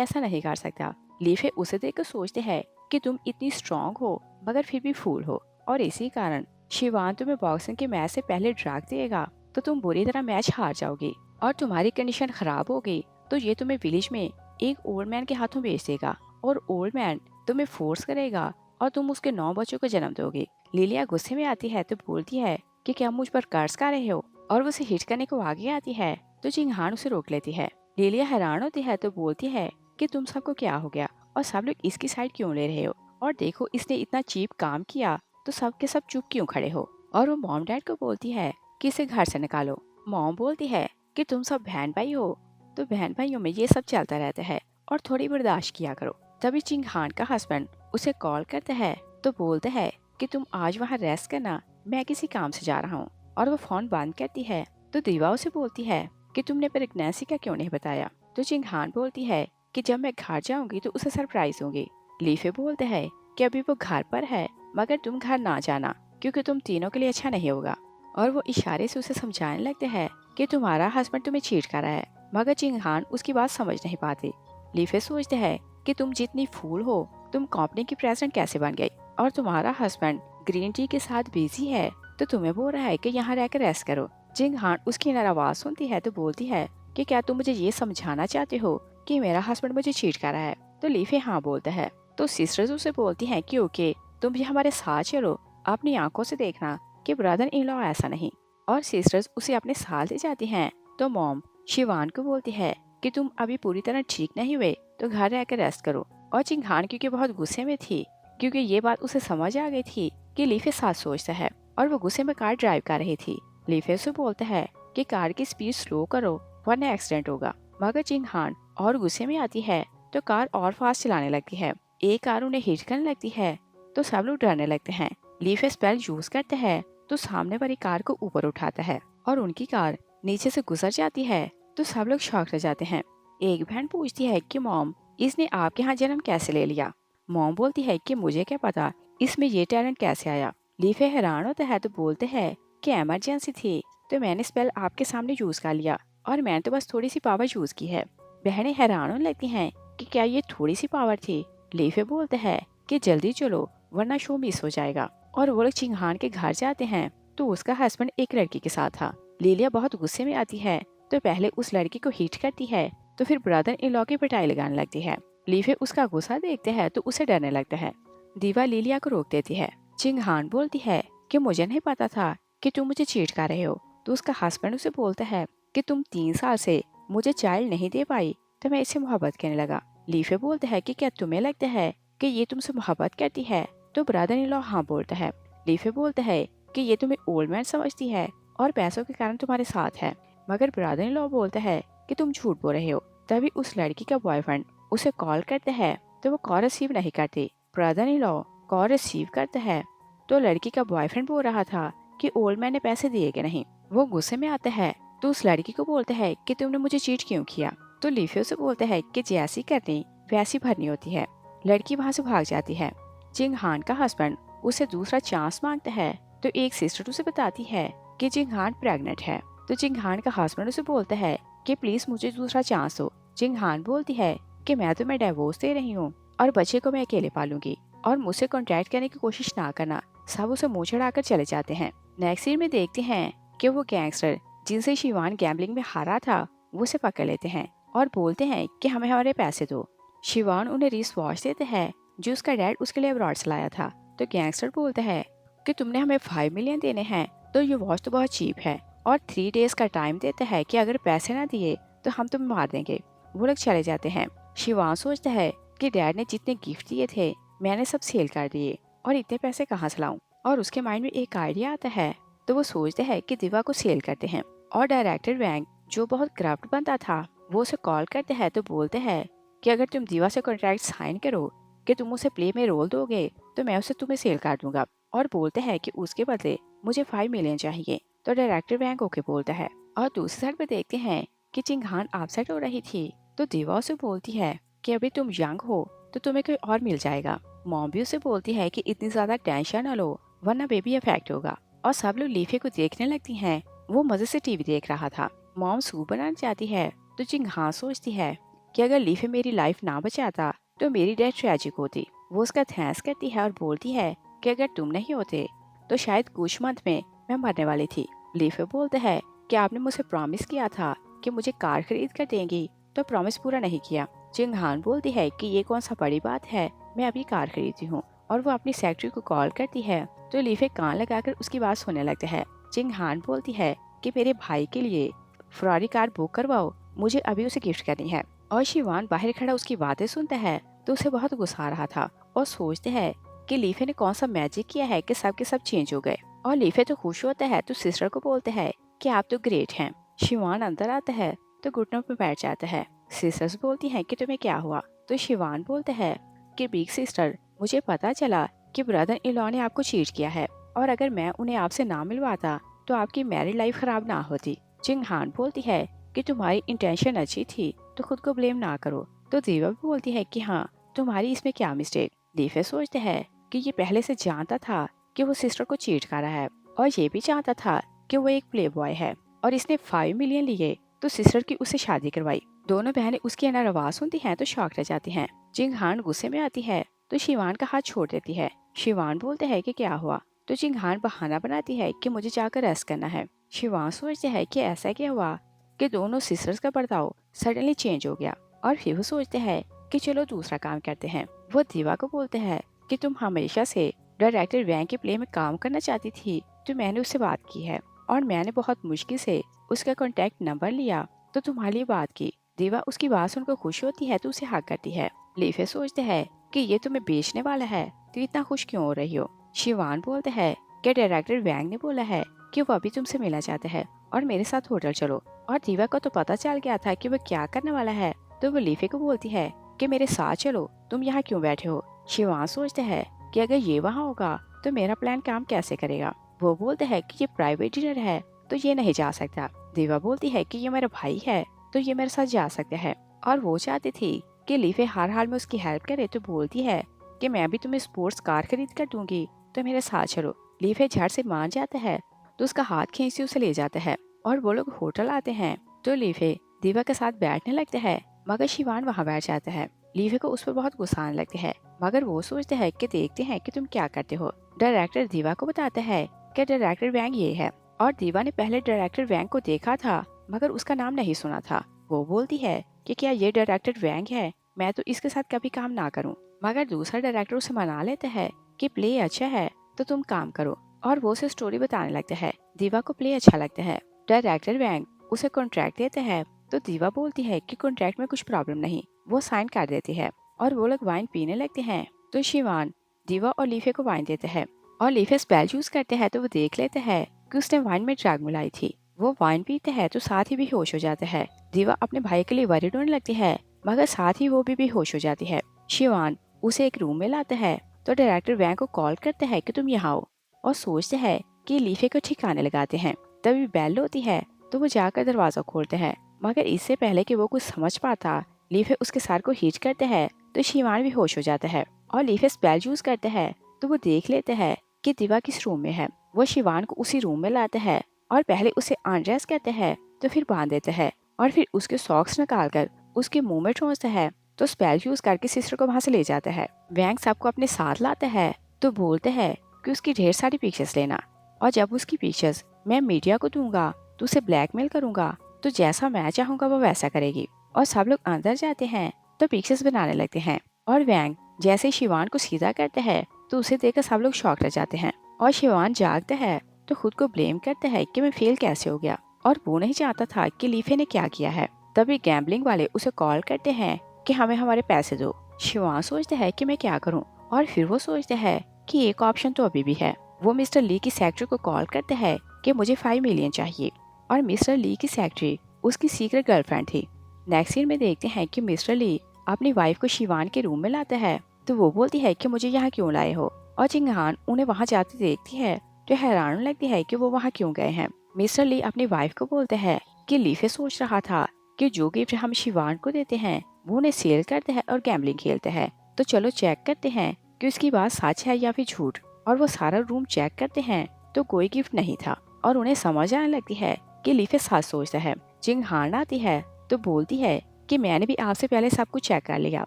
ऐसा नहीं कर सकता। लीफे उसे देखकर सोचते हैं कि तुम इतनी स्ट्रांग हो मगर फिर भी फूल हो, और इसी कारण शिवान तुम्हें बॉक्सिंग के मैच से पहले ड्रग देगा, तो तुम बुरी तरह मैच हार जाओगी और तुम्हारी कंडीशन खराब होगी, तो ये तुम्हें विलेज में एक ओल्ड मैन के हाथों बेच देगा और ओल्ड मैन तुम्हें फोर्स करेगा और तुम उसके 9 बच्चों को जन्म दोगे। लिलिया गुस्से में आती है तो बोलती है कि क्या मुझ पर कर्ज कर रहे हो, और वो उसे हिट करने को आगे आती है तो जिंगहान उसे रोक लेती है। लिलिया हैरान होती है तो बोलती है कि तुम सबको क्या हो गया और सब लोग इसकी साइड क्यों ले रहे हो, और देखो इसने इतना चीप काम किया तो सब के सब चुप क्यों खड़े हो। और वो मॉम डैड को बोलती है कि इसे घर से निकालो। मॉम बोलती है कि तुम सब बहन भाई हो, तो बहन भाइयों में ये सब चलता रहता है और थोड़ी बर्दाश्त किया करो। तभी जिंगहान का हस्बैंड उसे कॉल करता है तो बोलता है कि तुम आज वहाँ रेस्ट करना, मैं किसी काम से जा रहा हूँ। और वो फोन बंद करती है तो दीवा उसे बोलती है कि तुमने प्रेगनेंसी का क्यों नहीं बताया। तो जिंगहान बोलती है कि जब मैं घर जाऊंगी तो उसे सरप्राइज दूंगी। लीफे बोलते है कि अभी वो घर पर है मगर तुम घर ना जाना, क्योंकि तुम तीनों के लिए अच्छा नहीं होगा। और वो इशारे से उसे समझाने लगते हैं कि तुम्हारा हस्बैंड तुम्हें चीट कर रहा है, मगर जिंगहान उसकी बात समझ नहीं पाती। लीफे सोचते हैं कि तुम जितनी फूल हो, तुम कंपनी की प्रेसिडेंट कैसे बन गई, और तुम्हारा हस्बैंड ग्रीन टी के साथ बिजी है तो तुम्हें बोल रहा है कि यहाँ रहकर रेस्ट करो। जिंगहान उसकी नर आवाज सुनती है तो बोलती है कि क्या तुम मुझे ये समझाना चाहते हो कि मेरा हस्बैंड मुझे चीट कर रहा है। तो लीफे हाँ बोलता है। तो सिस्टर्स उसे बोलती हैं कि ओके, तुम भी हमारे साथ चलो, अपनी आंखों से देखना कि ब्रदर इन लॉ ऐसा नहीं। और सिस्टर्स उसे अपने साथ ले जाती हैं। तो मॉम शिवान को बोलती है कि तुम अभी पूरी तरह ठीक नहीं हुए तो घर रहकर रेस्ट करो। और जिंगहान क्योंकि बहुत गुस्से में थी, क्योंकि ये बात उसे समझ आ गई थी कि लीफे साथ सोचता है, और वो गुस्से में कार ड्राइव कर रही थी। लीफे से बोलता है कि कार की स्पीड स्लो करो वरना एक्सीडेंट होगा, मगर जिंगहान और गुस्से में आती है तो कार और फास्ट चलाने लगती है। एक कार उन्हें हिट करने लगती है तो सब लोग डरने लगते हैं। लीफे स्पेल यूज करते हैं तो सामने वाली कार को ऊपर उठाता है और उनकी कार नीचे से गुजर जाती है तो सब लोग शॉक रह जाते हैं। एक बहन पूछती है कि मॉम, इसने आपके यहाँ जन्म कैसे ले लिया। मॉम बोलती है कि मुझे क्या पता इसमें ये टैलेंट कैसे आया। लीफे हैरान होता है तो बोलते हैं कि इमरजेंसी थी तो मैंने स्पेल आपके सामने यूज कर लिया, और मैंने तो बस थोड़ी सी पावर यूज की है। बहनें हैरान होने लगती हैं कि क्या ये थोड़ी सी पावर थी। लीफे बोलते हैं कि जल्दी चलो वरना शो मिस हो जाएगा। और वो लोग चिंगहान के घर जाते हैं तो उसका हस्बैंड एक लड़की के साथ था। लिलिया बहुत गुस्से में आती है तो पहले उस लड़की को हिट करती है तो फिर ब्रदर इन लॉ की पिटाई लगाने लगती है। लीफे उसका गुस्सा देखते हैं तो उसे डरने लगता है। दीवा लिलिया को रोक देती है। चिंगहान बोलती है कि मुझे नहीं पता था कि तुम मुझे चीट कर रहे हो। तो उसका हस्बैंड उसे बोलता है कि तुम 3 साल से मुझे चाइल्ड नहीं दे पाई तो मैं इससे मोहब्बत करने लगा। लीफे बोलता है कि क्या तुम्हें लगता है कि ये तुमसे मोहब्बत करती है। तो ब्रदर इन लॉ हाँ बोलता है। लीफे बोलता है कि ये तुम्हें ओल्ड मैन समझती है और पैसों के कारण तुम्हारे साथ है, मगर ब्रदर इन लॉ बोलता है कि तुम झूठ बोल रहे हो। तभी उस लड़की का बॉयफ्रेंड उसे कॉल करता है तो वो कॉल रिसीव नहीं करती। Brother in law call receive करता है तो लड़की का बॉयफ्रेंड बोल रहा था कि ओल्ड मैन ने पैसे दिए कि नहीं। वो गुस्से में आता है तो उस लड़की को बोलता है कि तुमने मुझे चीट क्यों किया। तो लीफे उसे बोलता है कि जैसी करनी वैसी भरनी होती है। लड़की वहाँ से भाग जाती है। जिंगहान का हस्बैंड उसे दूसरा चांस मांगता है तो एक सिस्टर उसे बताती है कि जिंगहान प्रेग्नेंट है। तो जिंगहान का हस्बैंड उसे बोलता है कि प्लीज मुझे दूसरा चांस दो। जिंगहान बोलती है कि मैं तुम्हें डिवोर्स दे रही हूँ और बच्चे को मैं अकेले पालूंगी और मुझसे कॉन्टैक्ट करने की कोशिश ना करना। सब उसे मुँह चढ़ाकर चले जाते हैं। नेक्स्ट सीन में देखते हैं कि वो गैंगस्टर जिनसे शिवान गैम्बलिंग में हारा था वो उसे पकड़ लेते हैं और बोलते हैं कि हमें हमारे पैसे दो। शिवान उन्हें रिस्ट वॉच देते हैं जो उसका डैड उसके लिए अब्रॉड से लाया था। तो गैंगस्टर बोलता है कि तुमने हमें 5 मिलियन देने हैं तो ये वॉच तो बहुत चीप है, और 3 डेज का टाइम देता है कि अगर पैसे ना दिए तो हम तुम्हें मार देंगे। वो लोग चले जाते हैं। शिवान सोचता है कि डैड ने जितने गिफ्ट दिए थे मैंने सब सेल कर दिए और इतने पैसे कहाँ से लाऊं। और उसके माइंड में एक आइडिया आता है तो वो सोचते हैं कि दिवा को सेल करते हैं। और डायरेक्टर बैंक जो बहुत करप्ट बनता था वो उसे कॉल करते हैं तो बोलते हैं कि अगर तुम दिवा से कॉन्ट्रैक्ट साइन करो कि तुम उसे प्ले में रोल दोगे तो मैं उसे तुम्हें सेल कर दूंगा, और बोलते हैं कि उसके बदले मुझे 5 मिलियन चाहिए। तो डायरेक्टर बैंक ओके बोलता है। और दूसरी साइड पे देखते हैं कि चिंगहान अपसेट हो रही थी तो दिवा उसे बोलती है कि अभी तुम यंग हो तो तुम्हें कोई और मिल जाएगा। मॉम भी उसे बोलती है कि इतनी ज्यादा टेंशन न लो वरना बेबी अफेक्ट होगा। और सब लोग लीफे को देखने लगती हैं। वो मजे से टीवी देख रहा था। मॉम सूप बनाना चाहती है तो जिंग हाँ सोचती है कि अगर लीफे मेरी लाइफ ना बचाता तो मेरी डेथ ट्रेजिक होती। वो उसका थैंक्स करती है और बोलती है कि अगर तुम नहीं होते तो शायद कुछ मंथ में मैं मरने वाली थी। लीफे बोलते हैं कि आपने मुझे प्रॉमिस किया था कि मुझे कार खरीद कर देंगी, तो प्रॉमिस पूरा नहीं किया। जिंग हान बोलती है कि ये कौन सा बड़ी बात है, मैं अभी कार खरीदी हूँ। और वो अपनी सेक्रेटरी को कॉल करती है तो लीफे कान लगाकर उसकी बात सुनने लगते हैं। जिंग हान बोलती है कि मेरे भाई के लिए फरारी कार बुक करवाओ, मुझे अभी उसे गिफ्ट करनी है। और शिवान बाहर खड़ा उसकी बातें सुनता है तो उसे बहुत गुस्सा आ रहा था और सोचते हैं कि लीफे ने कौन सा मैजिक किया है कि सब के सब चेंज हो गए। और लीफे तो खुश होता है तो सिस्टर को बोलते हैं कि आप तो ग्रेट हैं। शिवान अंदर आता है तो घुटनों पर बैठ जाता है। सिस्टर्स बोलती हैं कि तुम्हें क्या हुआ, तो शिवान बोलते हैं कि बिग सिस्टर, मुझे पता चला कि ब्रदर इन लॉ ने आपको चीट किया है और अगर मैं उन्हें आपसे ना मिलवाता तो आपकी मैरिड लाइफ खराब ना होती। जिंग हान बोलती है कि तुम्हारी इंटेंशन अच्छी थी तो खुद को ब्लेम ना करो। तो दीवा भी बोलती है कि हाँ, तुम्हारी इसमें क्या मिस्टेक। लीफे सोचते हैं कि ये पहले से जानता था कि वो सिस्टर को चीट कर रहा है और ये भी जानता था कि वो एक प्ले बॉय है और इसने 5 मिलियन लिए तो सिस्टर की उससे शादी करवाई। दोनों बहनें उसकी अनार आवाज सुनती हैं तो शॉक रह जाती हैं। जिंग हान गुस्से में आती है तो शिवान का हाथ छोड़ देती है। शिवान बोलते हैं कि क्या हुआ, तो जिंग हान बहाना बनाती है कि मुझे जाकर रेस्ट करना है। शिवान सोचते हैं कि ऐसा क्या हुआ कि दोनों सिस्टर्स का बर्ताव सडनली चेंज हो गया। और फिर वो सोचते हैं कि चलो दूसरा काम करते हैं। वो दीवा को बोलते हैं कि तुम हमेशा से डायरेक्टर वैंग के प्ले में काम करना चाहती थी, तो मैंने उससे बात की है और मैंने बहुत मुश्किल से उसका कॉन्टेक्ट नंबर लिया तो तुम्हारे लिए बात की। दीवा उसकी बात सुनकर खुश होती है तो उसे हक करती है। लीफे सोचते हैं कि ये तुम्हें बेचने वाला है तो इतना खुश क्यों हो रही हो। शिवान बोलते हैं कि डायरेक्टर वैंग ने बोला है कि वो अभी तुमसे मिलना चाहते हैं और मेरे साथ होटल चलो। और दीवा को तो पता चल गया था कि वो क्या करने वाला है, तो वो लीफे को बोलती है कि मेरे साथ चलो, तुम यहाँ क्यों बैठे हो। शिवान सोचते हैं कि अगर ये वहाँ होगा तो मेरा प्लान काम कैसे करेगा। वो बोलते हैं कि ये प्राइवेट डिनर है तो ये नहीं जा सकता। दीवा बोलती है कि ये मेरा भाई है तो ये मेरे साथ जा सकता है। और वो चाहती थी कि लीफे हर हाल में उसकी हेल्प करे, तो बोलती है कि मैं भी तुम्हें स्पोर्ट्स कार खरीद कर दूंगी, तो मेरे साथ चलो। लीफे झट से मान जाता है तो उसका हाथ खींचते उसे ले जाता है और वो लोग होटल आते हैं। तो लीफे दीवा के साथ बैठने लगते हैं मगर शिवान वहाँ बैठ जाता है। लीफे को उस पर बहुत गुस्सा आने लगता है मगर वो सोचते हैं कि देखते हैं कि तुम क्या करते हो। डायरेक्टर दीवा को बताता है कि डायरेक्टर वैंग ये है और दीवा ने पहले डायरेक्टर वैंग को देखा था मगर उसका नाम नहीं सुना था। वो बोलती है कि क्या ये डायरेक्टर वैंग है, मैं तो इसके साथ कभी काम ना करूं। मगर दूसरा डायरेक्टर उसे मना लेता है कि प्ले अच्छा है तो तुम काम करो और वो उसे स्टोरी बताने लगता है। दीवा को प्ले अच्छा लगता है। डायरेक्टर वैंग उसे कॉन्ट्रैक्ट देता है तो दीवा बोलती है कि कॉन्ट्रैक्ट में कुछ प्रॉब्लम नहीं, वो साइन कर देती है और वो लोग वाइन पीने लगते हैं। तो शिवान दीवा और लीफे को वाइन देते हैं और लीफे स्पेल यूज करते हैं तो वो देख लेते हैं कि उसने वाइन में ड्रग मिलाई थी। वो वाइन पीते हैं तो साथ ही बेहोश हो जाता है। दीवा अपने भाई के लिए वरीड होने लगती है मगर साथ ही वो भी बेहोश हो जाती है। शिवान उसे एक रूम में लाता है तो डायरेक्टर वैंग को कॉल करता है कि तुम यहाँ आओ और सोचते हैं कि लीफे को ठिकाने लगाते हैं। तभी बेल होती है तो वो जाकर दरवाजा खोलते हैं मगर इससे पहले कि वो कुछ समझ पाता लीफे उसके सर को हिट करते हैं तो शिवान भी होश हो जाता है और लीफे स्पेल यूज करते हैं तो वो देख लेते हैं कि दीवा किस रूम में है। वो शिवान को उसी रूम में लाते हैं और पहले उसे अनड्रेस करते हैं तो फिर बांध देते हैं और फिर उसके सॉक्स निकाल कर उसके मुंह में ठोंसते हैं तो स्पेल यूज करके सिस्टर को वहाँ से ले जाता है। वैंग सबको अपने साथ लाता है तो बोलते हैं कि उसकी ढेर सारी पिक्चर्स लेना और जब उसकी पिक्चर्स मैं मीडिया को दूंगा तो उसे ब्लैकमेल करूंगा, तो जैसा मैं चाहूंगा वो वैसा करेगी। और सब लोग अंदर जाते हैं तो पिक्चर्स बनाने लगते हैं और वैंग जैसे शिवान को सीधा करते हैं तो उसे देखकर सब लोग शॉक रह जाते हैं और शिवान जागता है तो खुद को ब्लेम करता है कि मैं फेल कैसे हो गया और वो नहीं चाहता था कि लीफे ने क्या किया है। तभी गैम्बलिंग वाले उसे कॉल करते हैं कि हमें हमारे पैसे दो। शिवान सोचता है कि मैं क्या करूं और फिर वो सोचता है कि एक ऑप्शन तो अभी भी है। वो मिस्टर ली की सेक्रेटरी को कॉल करते हैं कि मुझे 5 मिलियन चाहिए और मिस्टर ली की सेक्रेटरी उसकी सीक्रेट गर्लफ्रेंड थी। नेक्स्ट सीन में देखते हैं कि मिस्टर ली अपनी वाइफ को शिवान के रूम में लाता है तो वो बोलती है कि मुझे यहाँ क्यों लाए हो और जिंग हान उन्हें वहाँ जाते देखती है तो हैरान लगती है कि वो वहाँ क्यों गए हैं। मिस्टर ली अपनी वाइफ को बोलते हैं कि लीफे सोच रहा था कि जो गिफ्ट हम शिवान को देते हैं वो उन्हें सेल करते हैं और गैम्बलिंग खेलते हैं, तो चलो चेक करते हैं कि उसकी बात सच है या फिर झूठ। और वो सारा रूम चेक करते हैं तो कोई गिफ्ट नहीं था और उन्हें समझ आने लगती है कि लीफे सच सोचता है। जिंग हान आती है तो बोलती है कि मैंने भी आपसे पहले सब कुछ चेक कर लिया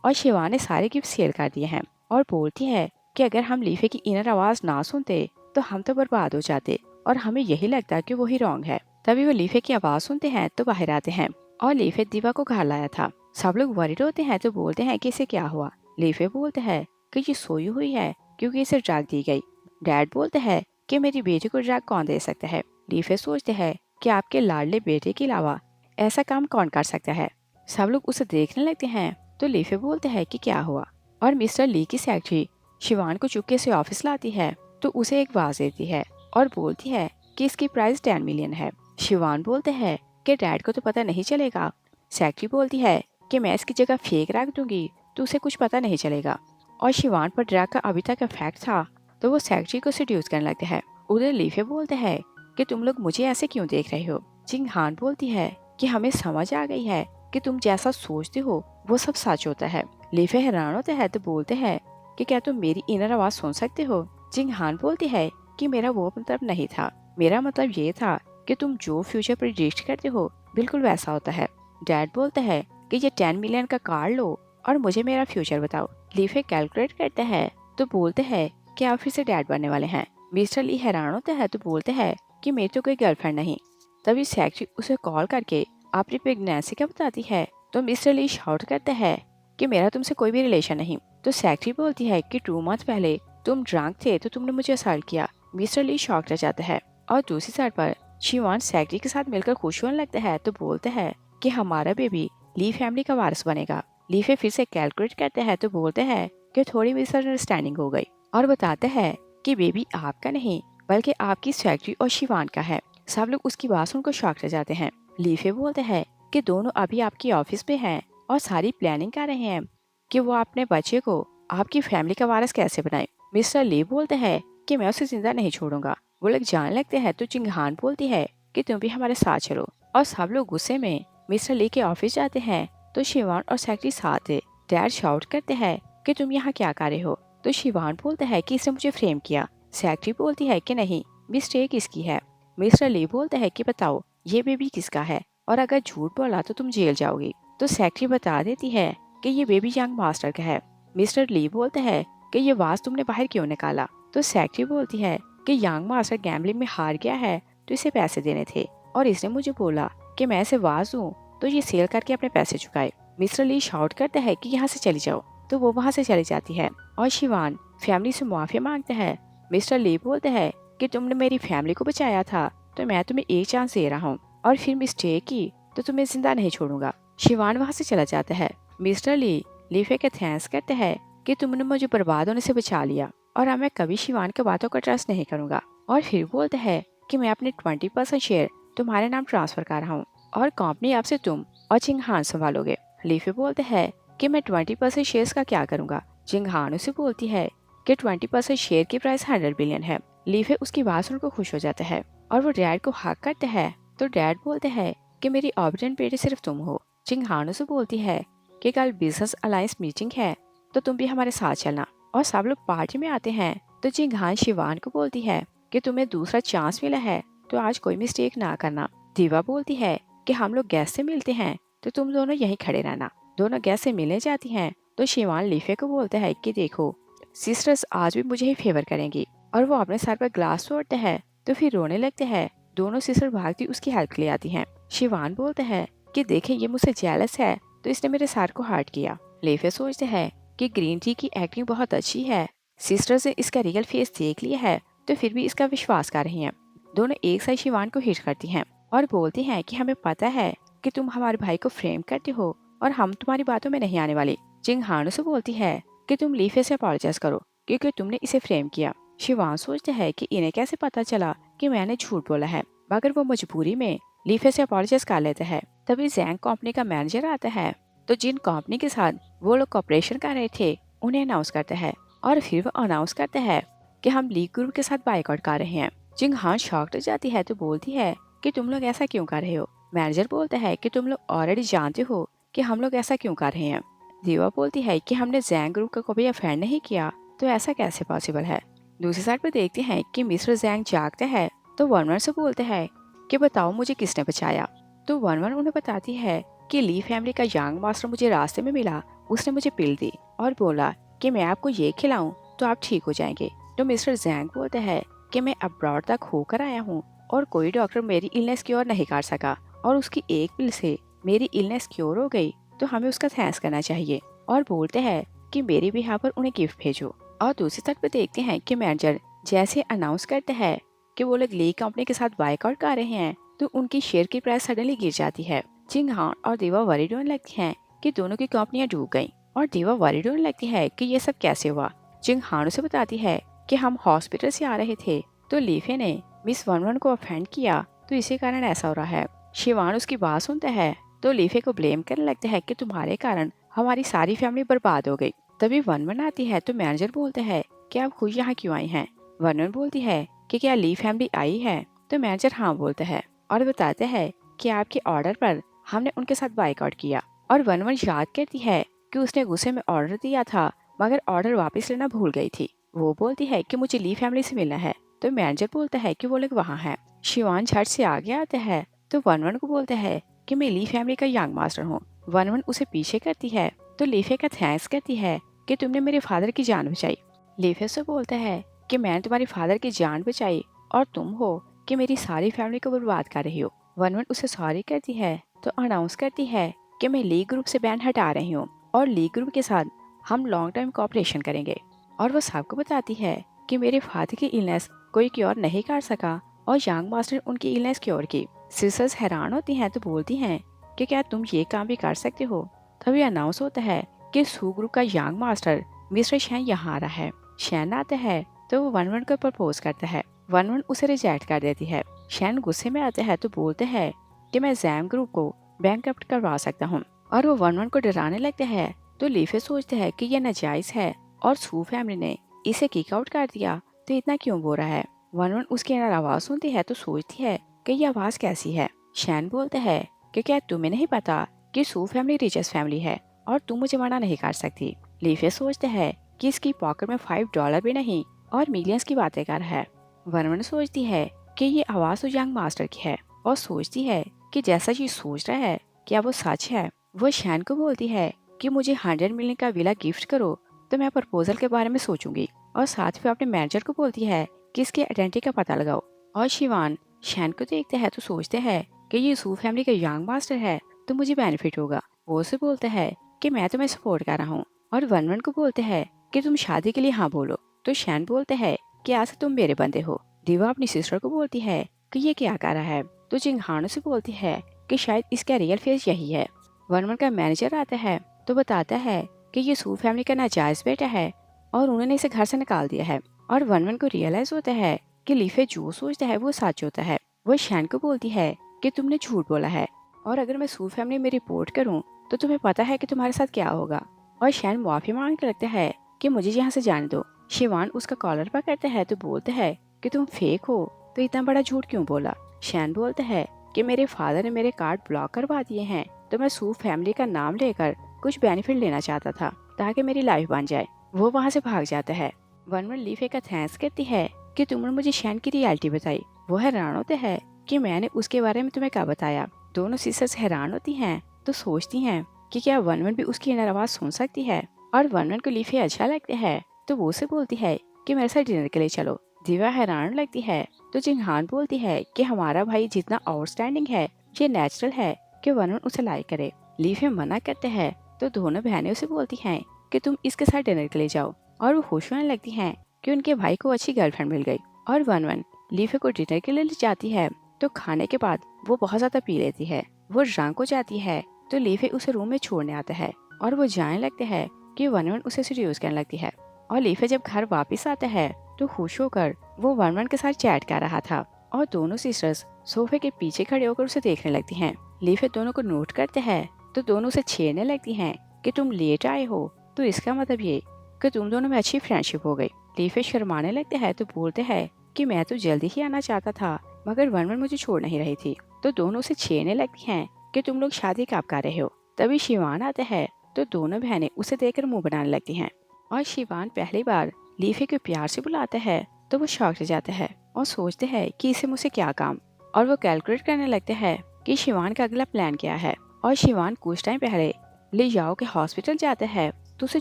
और शिवान ने सारे गिफ्ट सेल कर दिए हैं, और बोलती है कि अगर हम लीफे की इनर आवाज ना सुनते तो हम तो बर्बाद हो जाते, और हमें यही लगता कि वही रॉन्ग है। तभी वो लीफे की आवाज सुनते हैं तो बाहर आते हैं, और लीफे दीवा को घर लाया था। सब लोग वरीड होते हैं तो बोलते हैं कि इसे क्या हुआ। लीफे बोलते हैं कि ये सोई हुई है क्योंकि इसे ड्रग दी गई। डैड बोलते हैं कि मेरी बेटी को ड्रग कौन दे सकता है। लीफे सोचते हैं कि आपके लाडले बेटे के अलावा ऐसा काम कौन कर सकता है। सब लोग उसे देखने लगते हैं तो लीफे बोलते हैं कि क्या हुआ, और मिस्टर ली की सेक्रेटरी शिवान को चुपके से ऑफिस लाती है तो उसे एक आवाज देती है और बोलती है कि इसकी प्राइस 10 मिलियन है। शिवान बोलते हैं कि डैड को तो पता नहीं चलेगा। सेक्रेटरी बोलती है कि मैं इसकी जगह फेक रख दूंगी तो उसे कुछ पता नहीं चलेगा, और शिवान पर ड्रग का अभी तक इफेक्ट था तो वो सेक्रेटरी को सेड्यूस करने लगते हैं। उधर लीफे बोलते हैं कि तुम लोग मुझे ऐसे क्यों देख रहे हो। जिंग हान बोलती है कि हमें समझ आ गई है कि तुम जैसा सोचते हो वो सब सच होता है। लीफे हैरान होते हैं तो बोलते हैं कि क्या तुम मेरी इनर आवाज सुन सकते हो। जिंग हान बोलती है कि मेरा वो मतलब नहीं था, मेरा मतलब ये था कि तुम जो फ्यूचर प्रिडिक्ट करते हो बिल्कुल वैसा होता है। डैड बोलते हैं कि ये 10 मिलियन का कार्ड लो और मुझे मेरा फ्यूचर बताओ। लीफे कैलकुलेट करते हैं तो बोलते हैं कि आप फिर से डैड बनने वाले हैं। मिस्टर ली हैरान होते हैं तो बोलते हैं कि मेरी तो कोई गर्लफ्रेंड नहीं। तभी सेक्रेटरी उसे कॉल करके अपनी प्रेगनेंसी का बताती है तो मिस्टर ली शाउट करते हैं कि मेरा तुमसे कोई भी रिलेशन नहीं। तो सेक्रेटरी बोलती है कि 2 मंथ पहले तुम ड्रंक थे तो तुमने मुझे असल्ट किया। मिस्टर ली शॉक रह जाता है, और दूसरी साइड पर शिवान सेक्रेटरी के साथ मिलकर खुश होने लगता है तो बोलते हैं कि हमारा बेबी ली फैमिली का वारिस बनेगा। लीफे फिर से कैलकुलेट करते हैं तो बोलते हैं कि थोड़ी मिसअंडरस्टैंडिंग हो गई, और बताते हैं कि बेबी आपका नहीं बल्कि आपकी सेक्रेटरी और शिवान का है। सब लोग उसकी बात सुनकर शॉक रह जाते हैं। लीफे बोलते हैं कि दोनों अभी आपकी ऑफिस में हैं और सारी प्लानिंग कर रहे हैं कि वो अपने बच्चे को आपकी फैमिली का वारिस कैसे बनाए। मिस्टर ली बोलते हैं कि मैं उसे जिंदा नहीं छोड़ूंगा। वो लोग जाने लगते हैं तो चिंगहान बोलती है कि तुम भी हमारे साथ चलो, और सब लोग गुस्से में मिस्टर ली के ऑफिस जाते हैं तो शिवान और सेक्रेटरी साथ है। डैड शाउट करते हैं कि तुम यहाँ क्या कर रहे हो। तो शिवान बोलता है कि इसने मुझे फ्रेम किया। सेक्रेटरी बोलती है कि नहीं, मिस्टेक इसकी है। मिस्टर ली बोलते हैं कि बताओ ये बेबी किसका है, और अगर झूठ बोला तो तुम जेल जाओगी। तो सेक्रेटरी बता देती है कि ये बेबी यंग मास्टर का है। मिस्टर ली बोलते हैं कि ये वाज तुमने बाहर क्यों निकाला। तो सेक्रेटरी बोलती है कि यंग मास्टर गैम्बलिंग में हार गया है तो इसे पैसे देने थे, और इसने मुझे बोला कि मैं इसे वाज दूं तो ये सेल करके अपने पैसे चुकाए। मिस्टर ली शाउट करता है कि यहाँ से चली जाओ, तो वो वहाँ से चली जाती है, और शिवान फैमिली से मुआफी मांगता है। मिस्टर ली बोलते हैं कि तुमने मेरी फैमिली को बचाया था तो मैं तुम्हें एक चांस दे रहा हूँ, और फिर मिस्टेक की तो तुम्हें जिंदा नहीं छोड़ूंगा। शिवान वहाँ से चला जाता है। मिस्टर ली लीफे के थैंक्स करते हैं कि तुमने मुझे बर्बाद होने से बचा लिया, और अब मैं कभी शिवान के बातों का ट्रस्ट नहीं करूंगा। और फिर बोलते हैं कि मैं अपने 20% शेयर तुम्हारे नाम ट्रांसफर कर रहा हूँ, और कंपनी आपसे तुम और चिंगहान संभालोगे। लीफे बोलते हैं कि मैं 20% शेयर्स का क्या करूंगा। चिंगहान उसे बोलती है कि 20% शेयर की प्राइस 100 बिलियन है। लीफे उसकी बात सुनकर खुश हो जाता है और वो डैड को हक करते हैं। तो डैड बोलते हैं कि मेरी ऑबिडेंट बेटी सिर्फ तुम हो। चिंगहान उसे बोलती है कि कल बिजनेस अलायंस मीटिंग है तो तुम भी हमारे साथ चलना, और सब लोग पार्टी में आते हैं। तो चिंगहान शिवान को बोलती है कि तुम्हें दूसरा चांस मिला है तो आज कोई मिस्टेक ना करना। दीवा बोलती है कि हम लोग गैस से मिलते हैं तो तुम दोनों यहीं खड़े रहना। दोनों गैस से मिलने जाती हैं तो शिवान लीफे को बोलता है कि देखो सिस्टर्स आज भी मुझे ही फेवर करेंगी, और वो अपने सर पर ग्लास तोड़ते हैं तो फिर रोने लगते हैं। दोनों सिस्टर भागती उसकी हेल्प के लिए आती हैं। शिवान बोलते हैं कि देखें ये मुझसे जेलस है तो इसने मेरे सर को हर्ट किया। लीफे सोचते हैं कि ग्रीन टी की एक्टिंग बहुत अच्छी है, सिस्टर्स ने इसका रियल फेस देख लिया है तो फिर भी इसका विश्वास कर रही हैं। दोनों एक साथ शिवान को हिट करती हैं और बोलती हैं कि हमें पता है कि तुम हमारे भाई को फ्रेम करते हो और हम तुम्हारी बातों में नहीं आने वाले। जिंग हानो से बोलती है कि तुम लीफे से अपॉलोजाइज करो क्योंकि तुमने इसे फ्रेम किया। शिवान सोचते हैं कि इन्हें कैसे पता चला कि मैंने झूठ बोला है, मगर वो मजबूरी में लीफे से अपॉलोजाइज कर लेते हैं। तभी जैंग कंपनी का मैनेजर आता है तो जिन कंपनी के साथ वो लोग कॉपरेशन कर रहे थे उन्हें अनाउंस करता है, और फिर वो अनाउंस करता है कि हम लीग ग्रुप के साथ बाइकआउट कर रहे हैं। जिंग हान शॉक्ड हो जाती है तो बोलती है कि तुम लोग ऐसा क्यों कर रहे हो। मैनेजर बोलता है कि तुम लोग ऑलरेडी जानते हो कि हम लोग ऐसा क्यों कर रहे हैं। दीवा बोलती है कि हमने जैंग ग्रुप का कभी अफेयर नहीं किया तो ऐसा कैसे पॉसिबल है। दूसरी साइड पर देखते हैं कि मिस्टर जैंग जागते हैं तो वर्नर से बोलते हैं कि बताओ मुझे किसने बचाया। तो वन वन उन्हें बताती है कि ली फैमिली का यंग मास्टर मुझे रास्ते में मिला। उसने मुझे पिल दी और बोला कि मैं आपको ये खिलाऊं तो आप ठीक हो जाएंगे। तो मिस्टर जैंग बोलते हैं कि मैं अब्रॉड तक होकर आया हूँ और कोई डॉक्टर मेरी इलनेस क्योर नहीं कर सका, और उसकी एक पिल से मेरी इलनेस क्योर हो गई, तो हमें उसका थैंक्स करना चाहिए। और बोलते हैं कि मेरे भी यहाँ पर उन्हें गिफ्ट भेजो। और दूसरी तरफ पे देखते हैं कि मैनेजर जैसे अनाउंस करते हैं कि वो लोग ली कंपनी के साथ बायकॉट कर रहे हैं, तो उनकी शेयर की प्राइस सडनली गिर जाती है। जिंग हान और दीवा वरीड होने लगती हैं कि दोनों की कंपनियां डूब गईं, और दीवा वरीड होने लगती है कि ये सब कैसे हुआ। जिंग हान उसे बताती है कि हम हॉस्पिटल से आ रहे थे, तो लीफे ने मिस वन वन को ऑफेंड किया, तो इसी कारण ऐसा हो रहा है। शिवान उसकी बात सुनता है तो लीफे को ब्लेम करने लगता है कि तुम्हारे कारण हमारी सारी फैमिली बर्बाद हो गई। तभी वन वन आती है तो मैनेजर बोलते हैं कि आप खुद यहाँ क्यों आई हैं। वन वन बोलती है कि क्या ली फैमिली आई है, तो मैनेजर हाँ बोलता है और बताते हैं कि आपके ऑर्डर पर हमने उनके साथ बाइकआउट किया। और वन वन याद करती है कि उसने गुस्से में ऑर्डर दिया था मगर ऑर्डर वापस लेना भूल गई थी। वो बोलती है कि मुझे ली फैमिली से मिलना है, तो मैनेजर बोलता है कि वो लोग वहाँ है। शिवान झट से आगे आते हैं तो वन वन को बोलते हैं कि मैं ली फैमिली का यंग मास्टर हूँ। वन वन उसे पीछे करती है तो लीफे का थैंक्स करती है कि तुमने मेरे फादर की जान बचाई। लीफे से बोलता है कि मैंने तुम्हारे फादर की जान बचाई और तुम हो कि मेरी सारी फैमिली को बर्बाद कर रही हो। वन वन उसे सॉरी करती है तो अनाउंस करती है कि मैं लीग ग्रुप से बैन हटा रही हूँ और लीग ग्रुप के साथ हम लॉन्ग टर्म कोऑपरेशन करेंगे। और वो सबको बताती है कि मेरे फादर की इलनेस कोई क्योर नहीं कर सका और यंग मास्टर उनकी इलनेस क्योर की। सिस्टर्स हैरान होती हैं तो बोलती हैं कि क्या तुम ये काम भी कर सकते हो। तभी अनाउंस होता है कि सू ग्रुप का यंग मास्टर मिस्टर शैन यहाँ आ रहा है। शैन आता है तो वो वन वन को प्रपोज करता है। वन वन उसे रिजेक्ट कर देती है। शैन गुस्से में आते हैं तो बोलते हैं कि मैं जैम ग्रुप को बैंकरप्ट करवा सकता हूँ, और वो वन वन को डराने लगते हैं। तो लीफे सोचते हैं कि यह नाजायज है और सू फैमिली ने इसे किक आउट कर दिया, तो इतना क्यों बोल रहा है। वन वन उसके अंदर आवाज सुनती है तो सोचती है कि ये आवाज कैसी है। शैन बोलते हैं कि क्या तुम्हें नहीं पता कि सू फैमिली रिचेस्ट फैमिली है और तुम मुझे मना नहीं कर सकती। लीफे सोचते हैं कि इसकी पॉकेट में $5 भी नहीं और मिलियंस की बातें कर रहा है। वन वन सोचती है कि ये आवाज तो यंग मास्टर की है और सोचती है कि जैसा ये सोच रहा है क्या वो सच है। वो शैन को बोलती है कि मुझे 100 मिलियन का विला गिफ्ट करो तो मैं प्रपोजल के बारे में सोचूंगी, और साथ ही अपने मैनेजर को बोलती है कि इसकी आइडेंटिटी का पता लगाओ। और शिवान शैन को देखते हैं तो सोचते हैं कि ये सू फैमिली का यंग मास्टर है तो मुझे बेनिफिट होगा। वो उसे बोलते हैं कि मैं तुम्हें सपोर्ट कर रहा हूँ, और वन वन को बोलते हैं कि तुम शादी के लिए हाँ बोलो। तो शैन बोलते हैं कि आज से तुम मेरे बंदे हो। दीवा अपनी सिस्टर को बोलती है कि ये क्या कर रहा है, तो जिंगहानो से बोलती है कि शायद इसका रियल फेस यही है। वन वन का मैनेजर आता है तो बताता है कि ये सू फैमिली का नाजायज बेटा है और उन्होंने इसे घर से निकाल दिया है। और वन वन को रियलाइज होता है कि लीफे जो सोचता है वो सच होता है। वो शैन को बोलती है कि तुमने झूठ बोला है, और अगर मैं सू फैमिली में रिपोर्ट करूं तो तुम्हें पता है कि तुम्हारे साथ क्या होगा। और शैन माफी मांग कर लगता है कि मुझे यहाँ से जाने दो। शिवान उसका कॉलर पकड़ता है तो बोलते हैं कि तुम फेक हो, तो इतना बड़ा झूठ क्यों बोला। शैन बोलता है कि मेरे फादर ने मेरे कार्ड ब्लॉक करवा दिए हैं, तो मैं सू फैमिली का नाम लेकर कुछ बेनिफिट लेना चाहता था ताकि मेरी लाइफ बन जाए। वो वहाँ से भाग जाता है। वन वन लीफे का थैंक्स करती है कि तुमने मुझे शैन की रियलिटी बताई। वो हैरान होते हैं कि मैंने उसके बारे में तुम्हें क्या बताया। दोनों सिस्टर्स हैरान होती हैं तो सोचती हैं कि क्या वन वन भी उसकी इनर आवाज सुन सकती है। और वन वन को लीफे अच्छा लगता है तो वो उसे बोलती है कि मेरे साथ डिनर के लिए चलो। दिवा हैरान लगती है तो जिंगहान बोलती है कि हमारा भाई जितना आउटस्टैंडिंग है ये नेचुरल है कि वन वन उसे लाइक करे। लीफे मना करते हैं तो दोनों बहनें उसे बोलती हैं कि तुम इसके साथ डिनर के लिए जाओ, और वो खुश होने लगती हैं कि उनके भाई को अच्छी गर्लफ्रेंड मिल गई। और वन वन लीफे को डिनर के लिए ले जाती है तो खाने के बाद वो बहुत ज्यादा पी लेती है। वो ड्रंक हो जाती है तो लीफे उसे रूम में छोड़ने आता है, और वो जाने लगते हैं कि वन वन उसे सीरियस करने लगती है। और लीफे जब घर वापस आता है तो खुश होकर वो वन वन के साथ चैट कर रहा था, और दोनों सिस्टर्स सोफे के पीछे खड़े होकर उसे देखने लगती हैं। लीफे दोनों को नोट करते हैं तो दोनों उसे छेड़ने लगती हैं कि तुम लेट आए हो तो इसका मतलब ये कि तुम दोनों में अच्छी फ्रेंडशिप हो गई। लीफे शर्माने लगते हैं तो बोलते हैं कि मैं तो जल्दी ही आना चाहता था मगर वन वन मुझे छोड़ नहीं रही थी। तो दोनों उसे छेड़ने लगती हैं कि तुम लोग शादी कब कर रहे हो। तभी शिवान आता है तो दोनों बहनें उसे देखकर मुंह बनाने लगती हैं, और शिवान पहली बार लीफे को प्यार से बुलाता है तो वो शॉक हो जाता है और सोचते हैं कि इसे मुझसे क्या काम। और वो कैलकुलेट करने लगते हैं कि शिवान का अगला प्लान क्या है। और शिवान कुछ टाइम पहले ले जाओ के हॉस्पिटल जाता है तो उसे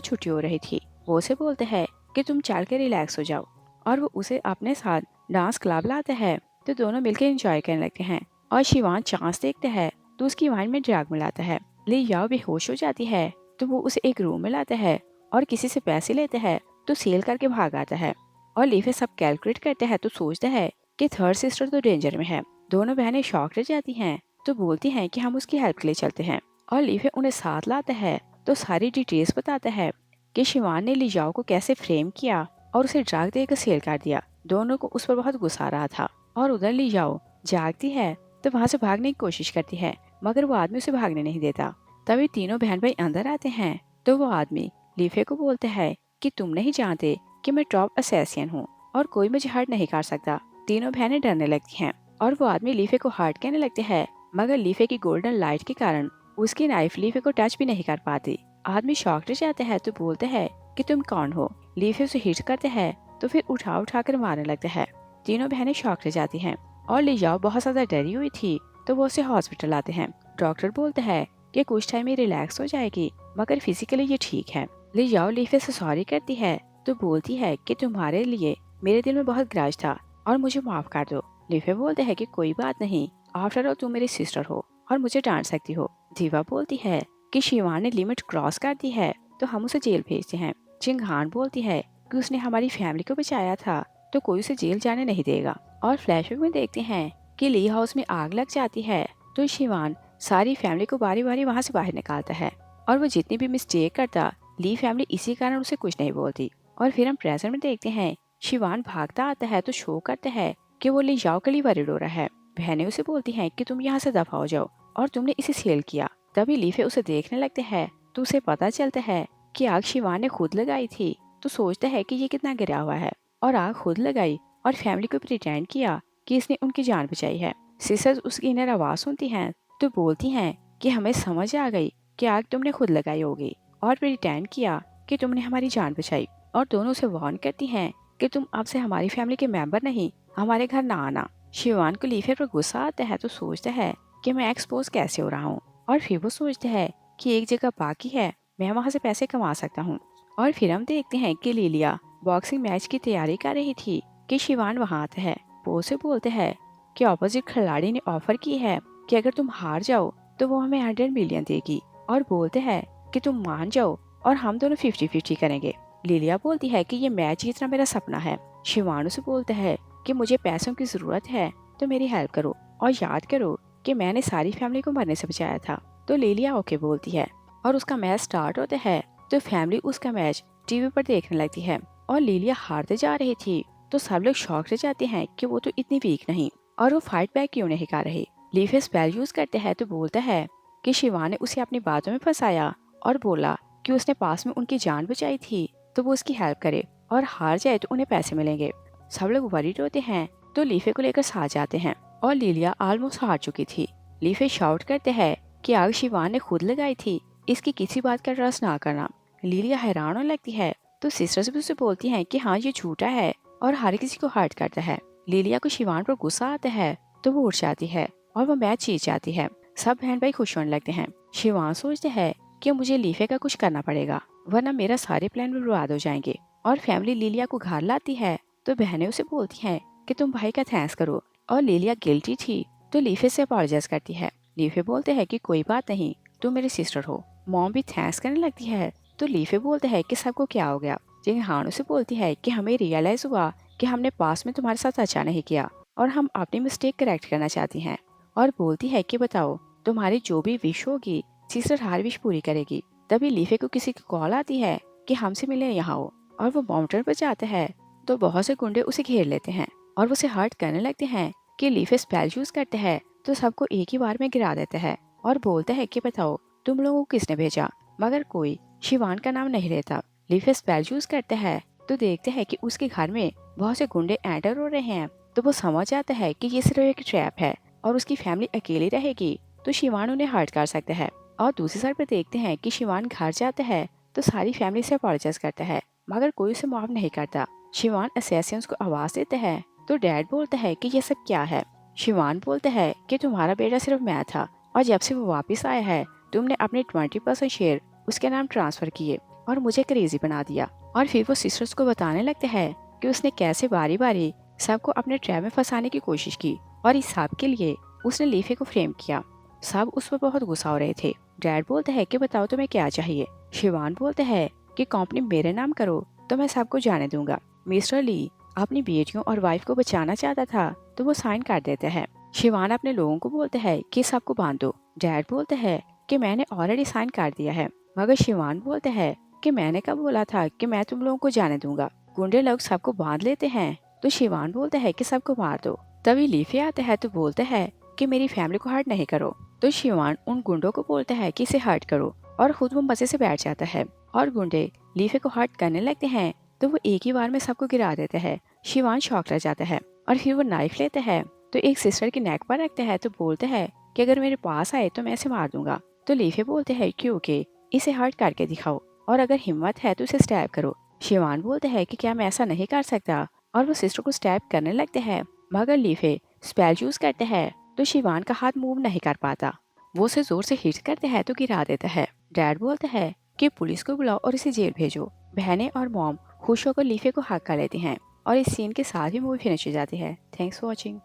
छुट्टी हो रही थी। वो उसे बोलता है कि तुम चल के रिलैक्स हो जाओ, और वो उसे अपने साथ डांस क्लब लाता है तो दोनों मिलकर एंजॉय करने लगते हैं। और शिवान चांस देखता है तो उसकी वाइन में ड्रग मिलाता है। ले जाओ बेहोश हो जाती है तो वो उसे एक रूम में लाता है और किसी से पैसे लेता है तो सेल करके भाग आता है। और लीफे सब कैलकुलेट करता है तो सोचता है कि थर्ड सिस्टर तो डेंजर में है। दोनों बहनें शॉक रह जाती हैं तो बोलती हैं कि हम उसकी हेल्प के लिए चलते हैं। और लीफे उन्हें साथ लाता है तो सारी डिटेल्स बताता है कि शिवान ने लिजाओ को कैसे फ्रेम किया और उसे ड्रग देकर सेल कर दिया। दोनों को उस पर बहुत गुस्सा आ रहा था। और उधर लिजाओ जागती है तो वहाँ से भागने की कोशिश करती है, मगर वो आदमी उसे भागने नहीं देता। तभी तीनों बहन भाई अंदर आते हैं तो वो आदमी लीफे को बोलता है कि तुम नहीं जानते कि मैं टॉप असैसियन हूँ और कोई मुझे हर्ट नहीं कर सकता। तीनों बहनें डरने लगती हैं और वो आदमी लीफे को हर्ट करने लगते हैं, मगर लीफे की गोल्डन लाइट के कारण उसकी नाइफ लीफे को टच भी नहीं कर पाती। आदमी शॉक रह जाता है तो बोलता है कि तुम कौन हो। लीफे उसे हिट करते हैं तो फिर उठा उठा कर मारने लगता है। तीनों बहनें शॉक रह जाती हैं और लिजाओ बहुत ज्यादा डरी हुई थी तो वो उसे हॉस्पिटल लाते हैं। डॉक्टर बोलता है कि कुछ टाइम में रिलैक्स हो जाएगी, मगर फिजिकली ये ठीक है। लिजाओ लीफे से सॉरी करती है तो बोलती है कि तुम्हारे लिए मेरे दिल में बहुत ग्रज था और मुझे माफ कर दो। लीफे बोलते हैं कि कोई बात नहीं, आफ्टर ऑल तुम मेरी सिस्टर हो और मुझे डांट सकती हो। दीवा बोलती है कि शिवान ने लिमिट क्रॉस कर दी है तो हम उसे जेल भेजते हैं। चिंगहान बोलती है कि उसने हमारी फैमिली को बचाया था तो कोई उसे जेल जाने नहीं देगा। और फ्लैशबैक में देखते हैं कि ली हाउस में आग लग जाती है तो शिवान सारी फैमिली को बारी बारी वहाँ से बाहर निकालता है। और वो जितनी भी मिस्टेक करता ली फैमिली इसी कारण उसे कुछ नहीं बोलती। और फिर हम प्रेजेंट में देखते हैं शिवान भागता आता है तो शो करता है कि वो ली जाओ के लिए वरीड हो रहा है। बहनें उसे बोलती हैं कि तुम यहाँ से दफा हो जाओ और तुमने इसे सेल किया। तभी लीफे उसे देखने लगते हैं तो उसे पता चलता है कि आग शिवान ने खुद लगाई थी। तो सोचता है कि ये कितना गिरा हुआ है और आग खुद लगाई और फैमिली को प्रिटेंड किया कि इसने उनकी जान बचाई है। सिस्टर्स उसकी इनर आवाज सुनती हैं तो बोलती हैं कि हमें समझ आ गई कि आग तुमने खुद लगाई होगी और प्रिटेंड किया कि तुमने हमारी जान बचाई। और दोनों से वार्न करती हैं कि तुम अब से हमारी फैमिली के मेंबर नहीं, हमारे घर ना आना। शिवान को लीफे पर गुस्सा आता है तो सोचता है कि मैं एक्सपोज कैसे हो रहा हूँ। और फिर वो सोचता है कि एक जगह बाकी है, मैं वहाँ से पैसे कमा सकता हूँ। और फिर हम देखते हैं कि लिलिया बॉक्सिंग मैच की तैयारी कर रही थी कि शिवान वहाँ आता है। वो उसे बोलते हैं कि ऑपोजिट खिलाड़ी ने ऑफर की है कि अगर तुम हार जाओ तो वो हमें 100 मिलियन देगी, और बोलते हैं कि तुम मान जाओ और हम दोनों 50-50 करेंगे। लिलिया बोलती है कि ये मैच जीतना मेरा सपना है। शिवान उसे बोलता है कि मुझे पैसों की जरूरत है तो मेरी हेल्प करो और याद करो कि मैंने सारी फैमिली को मरने से बचाया था। तो लिलिया ओके बोलती है और उसका मैच स्टार्ट होता है तो फैमिली उसका मैच टीवी पर देखने लगती है। और लिलिया हारते जा रही थी तो सब लोग शॉक रह जाते हैं कि वो तो इतनी वीक नहीं और वो फाइट बैक क्यों नहीं कर रही। लीफे स्पेल यूज करते हैं तो बोलता है कि शिवान ने उसे अपनी बातों में फंसाया और बोला कि उसने पास में उनकी जान बचाई थी तो वो उसकी हेल्प करे और हार जाए तो उन्हें पैसे मिलेंगे। सब लोग वरीड होते हैं तो लीफे को लेकर साथ जाते हैं और लिलिया ऑलमोस्ट हार चुकी थी। लीफे शाउट करते हैं कि आग शिवान ने खुद लगाई थी, इसकी किसी बात का ट्रस्ट ना करना। लिलिया हैरान होने लगती है तो सिस्टर्स भी उसे बोलती हैं कि हाँ ये झूठा है और हर किसी को हर्ट करता है। लिलिया को शिवान पर गुस्सा आता है तो वो उठ जाती है और वो मैच जीत जाती है। सब बहन भाई खुश होने लगते हैं। शिवान सोचते हैं कि मुझे लीफे का कुछ करना पड़ेगा वरना मेरा सारे प्लान बर्बाद हो जाएंगे। और फैमिली लिलिया को घर लाती है तो बहनें उसे बोलती हैं कि तुम भाई का थैंक्स करो। और लिलिया गिल्टी थी तो लीफे से अपॉलोजाइज करती है। लीफे बोलते हैं कि कोई बात नहीं, तुम मेरी सिस्टर हो। मॉम भी थैंक्स करने लगती है तो लीफे बोलते हैं कि सबको क्या हो गया। जिंगहान उसे बोलती है कि हमें रियलाइज हुआ कि हमने पास में तुम्हारे साथ अच्छा नहीं किया और हम अपनी मिस्टेक करेक्ट करना चाहती हैं। और बोलती है कि बताओ तुम्हारी जो भी विश होगी सिस्टर हर विश पूरी करेगी। तभी लीफे को किसी की कॉल आती है कि हमसे मिले यहाँ हो। और वो माउंटेन पर जाता है तो बहुत से गुंडे उसे घेर लेते हैं और उसे हर्ट करने लगते हैं कि लीफे स्पेल यूज करते हैं तो सबको एक ही बार में गिरा देता है और बोलता है कि बताओ तुम लोगों को किसने भेजा, मगर कोई शिवान का नाम नहीं लेता। लीफे स्पेल यूज करता है तो देखते हैं कि उसके घर में बहुत से गुंडे एंटर हो रहे हैं तो वो समझ आता है कि ये सिर्फ एक ट्रैप है और उसकी फैमिली अकेली रहेगी तो शिवान उन्हें हर्ट कर सकता है। और दूसरी साइड पर देखते हैं कि शिवान घर जाता है तो सारी फैमिली से अपॉलोजाइज करता है मगर कोई उसे माफ नहीं करता। शिवान असैसिन्स को आवाज देता है तो डैड बोलता है कि ये सब क्या है। शिवान बोलते हैं कि तुम्हारा बेटा सिर्फ मैं था और जब से वो वापस आया है तुमने अपने 20% शेयर उसके नाम ट्रांसफर किए और मुझे क्रेजी बना दिया। और फिर वो सिस्टर्स को बताने लगते हैं कि उसने कैसे बारी बारी सबको अपने ट्रैप में फंसाने की कोशिश की और इस सब के लिए उसने लीफे को फ्रेम किया। सब उस पर बहुत गुस्सा हो रहे थे। डैड बोलते हैं कि बताओ तुम्हें क्या चाहिए। शिवान बोलते हैं कि कंपनी मेरे नाम करो तो मैं सबको जाने दूंगा। मिस्टर ली अपनी बेटियों और वाइफ को बचाना चाहता था तो वो साइन कर देते हैं। शिवान अपने लोगों को बोलते हैं कि सबको बांध दो। डैड बोलते हैं कि मैंने ऑलरेडी साइन कर दिया है। मगर शिवान बोलते हैं कि मैंने कब बोला था कि मैं तुम लोगों को जाने दूंगा। गुंडे लोग सबको बांध लेते हैं तो शिवान बोलते हैं कि सबको मार दो। तभी लीफे आते हैं तो बोलते हैं कि मेरी फैमिली को हर्ट नहीं करो। तो शिवान उन गुंडों को बोलता है कि इसे हर्ट करो और खुद वो मजे से बैठ जाता है और गुंडे लीफे को हर्ट करने लगते हैं तो वो एक ही बार में सबको गिरा देते हैं। शिवान शॉक रह जाता है और फिर वो नाइफ लेते हैं तो एक सिस्टर की नेक पर रखते हैं तो बोलते हैं कि अगर मेरे पास आए तो मैं इसे मार दूंगा। तो लीफे बोलते हैं क्योंकि इसे हर्ट करके दिखाओ और अगर हिम्मत है तो इसे स्टैब करो। शिवान बोलते हैं कि क्या मैं ऐसा नहीं कर सकता और वो सिस्टर को स्टैब करने लगते हैं मगर लीफे स्पेल यूज करते हैं तो शिवान का हाथ मूव नहीं कर पाता। वो उसे जोर से हिट करते हैं तो गिरा देता है। डैड बोलते हैं कि पुलिस को बुलाओ और इसे जेल भेजो। बहनें और मॉम खुश होकर लीफे को हक कर लेती हैं और इस सीन के साथ ही मूवी फिनिश हो जाती है। Thanks for watching.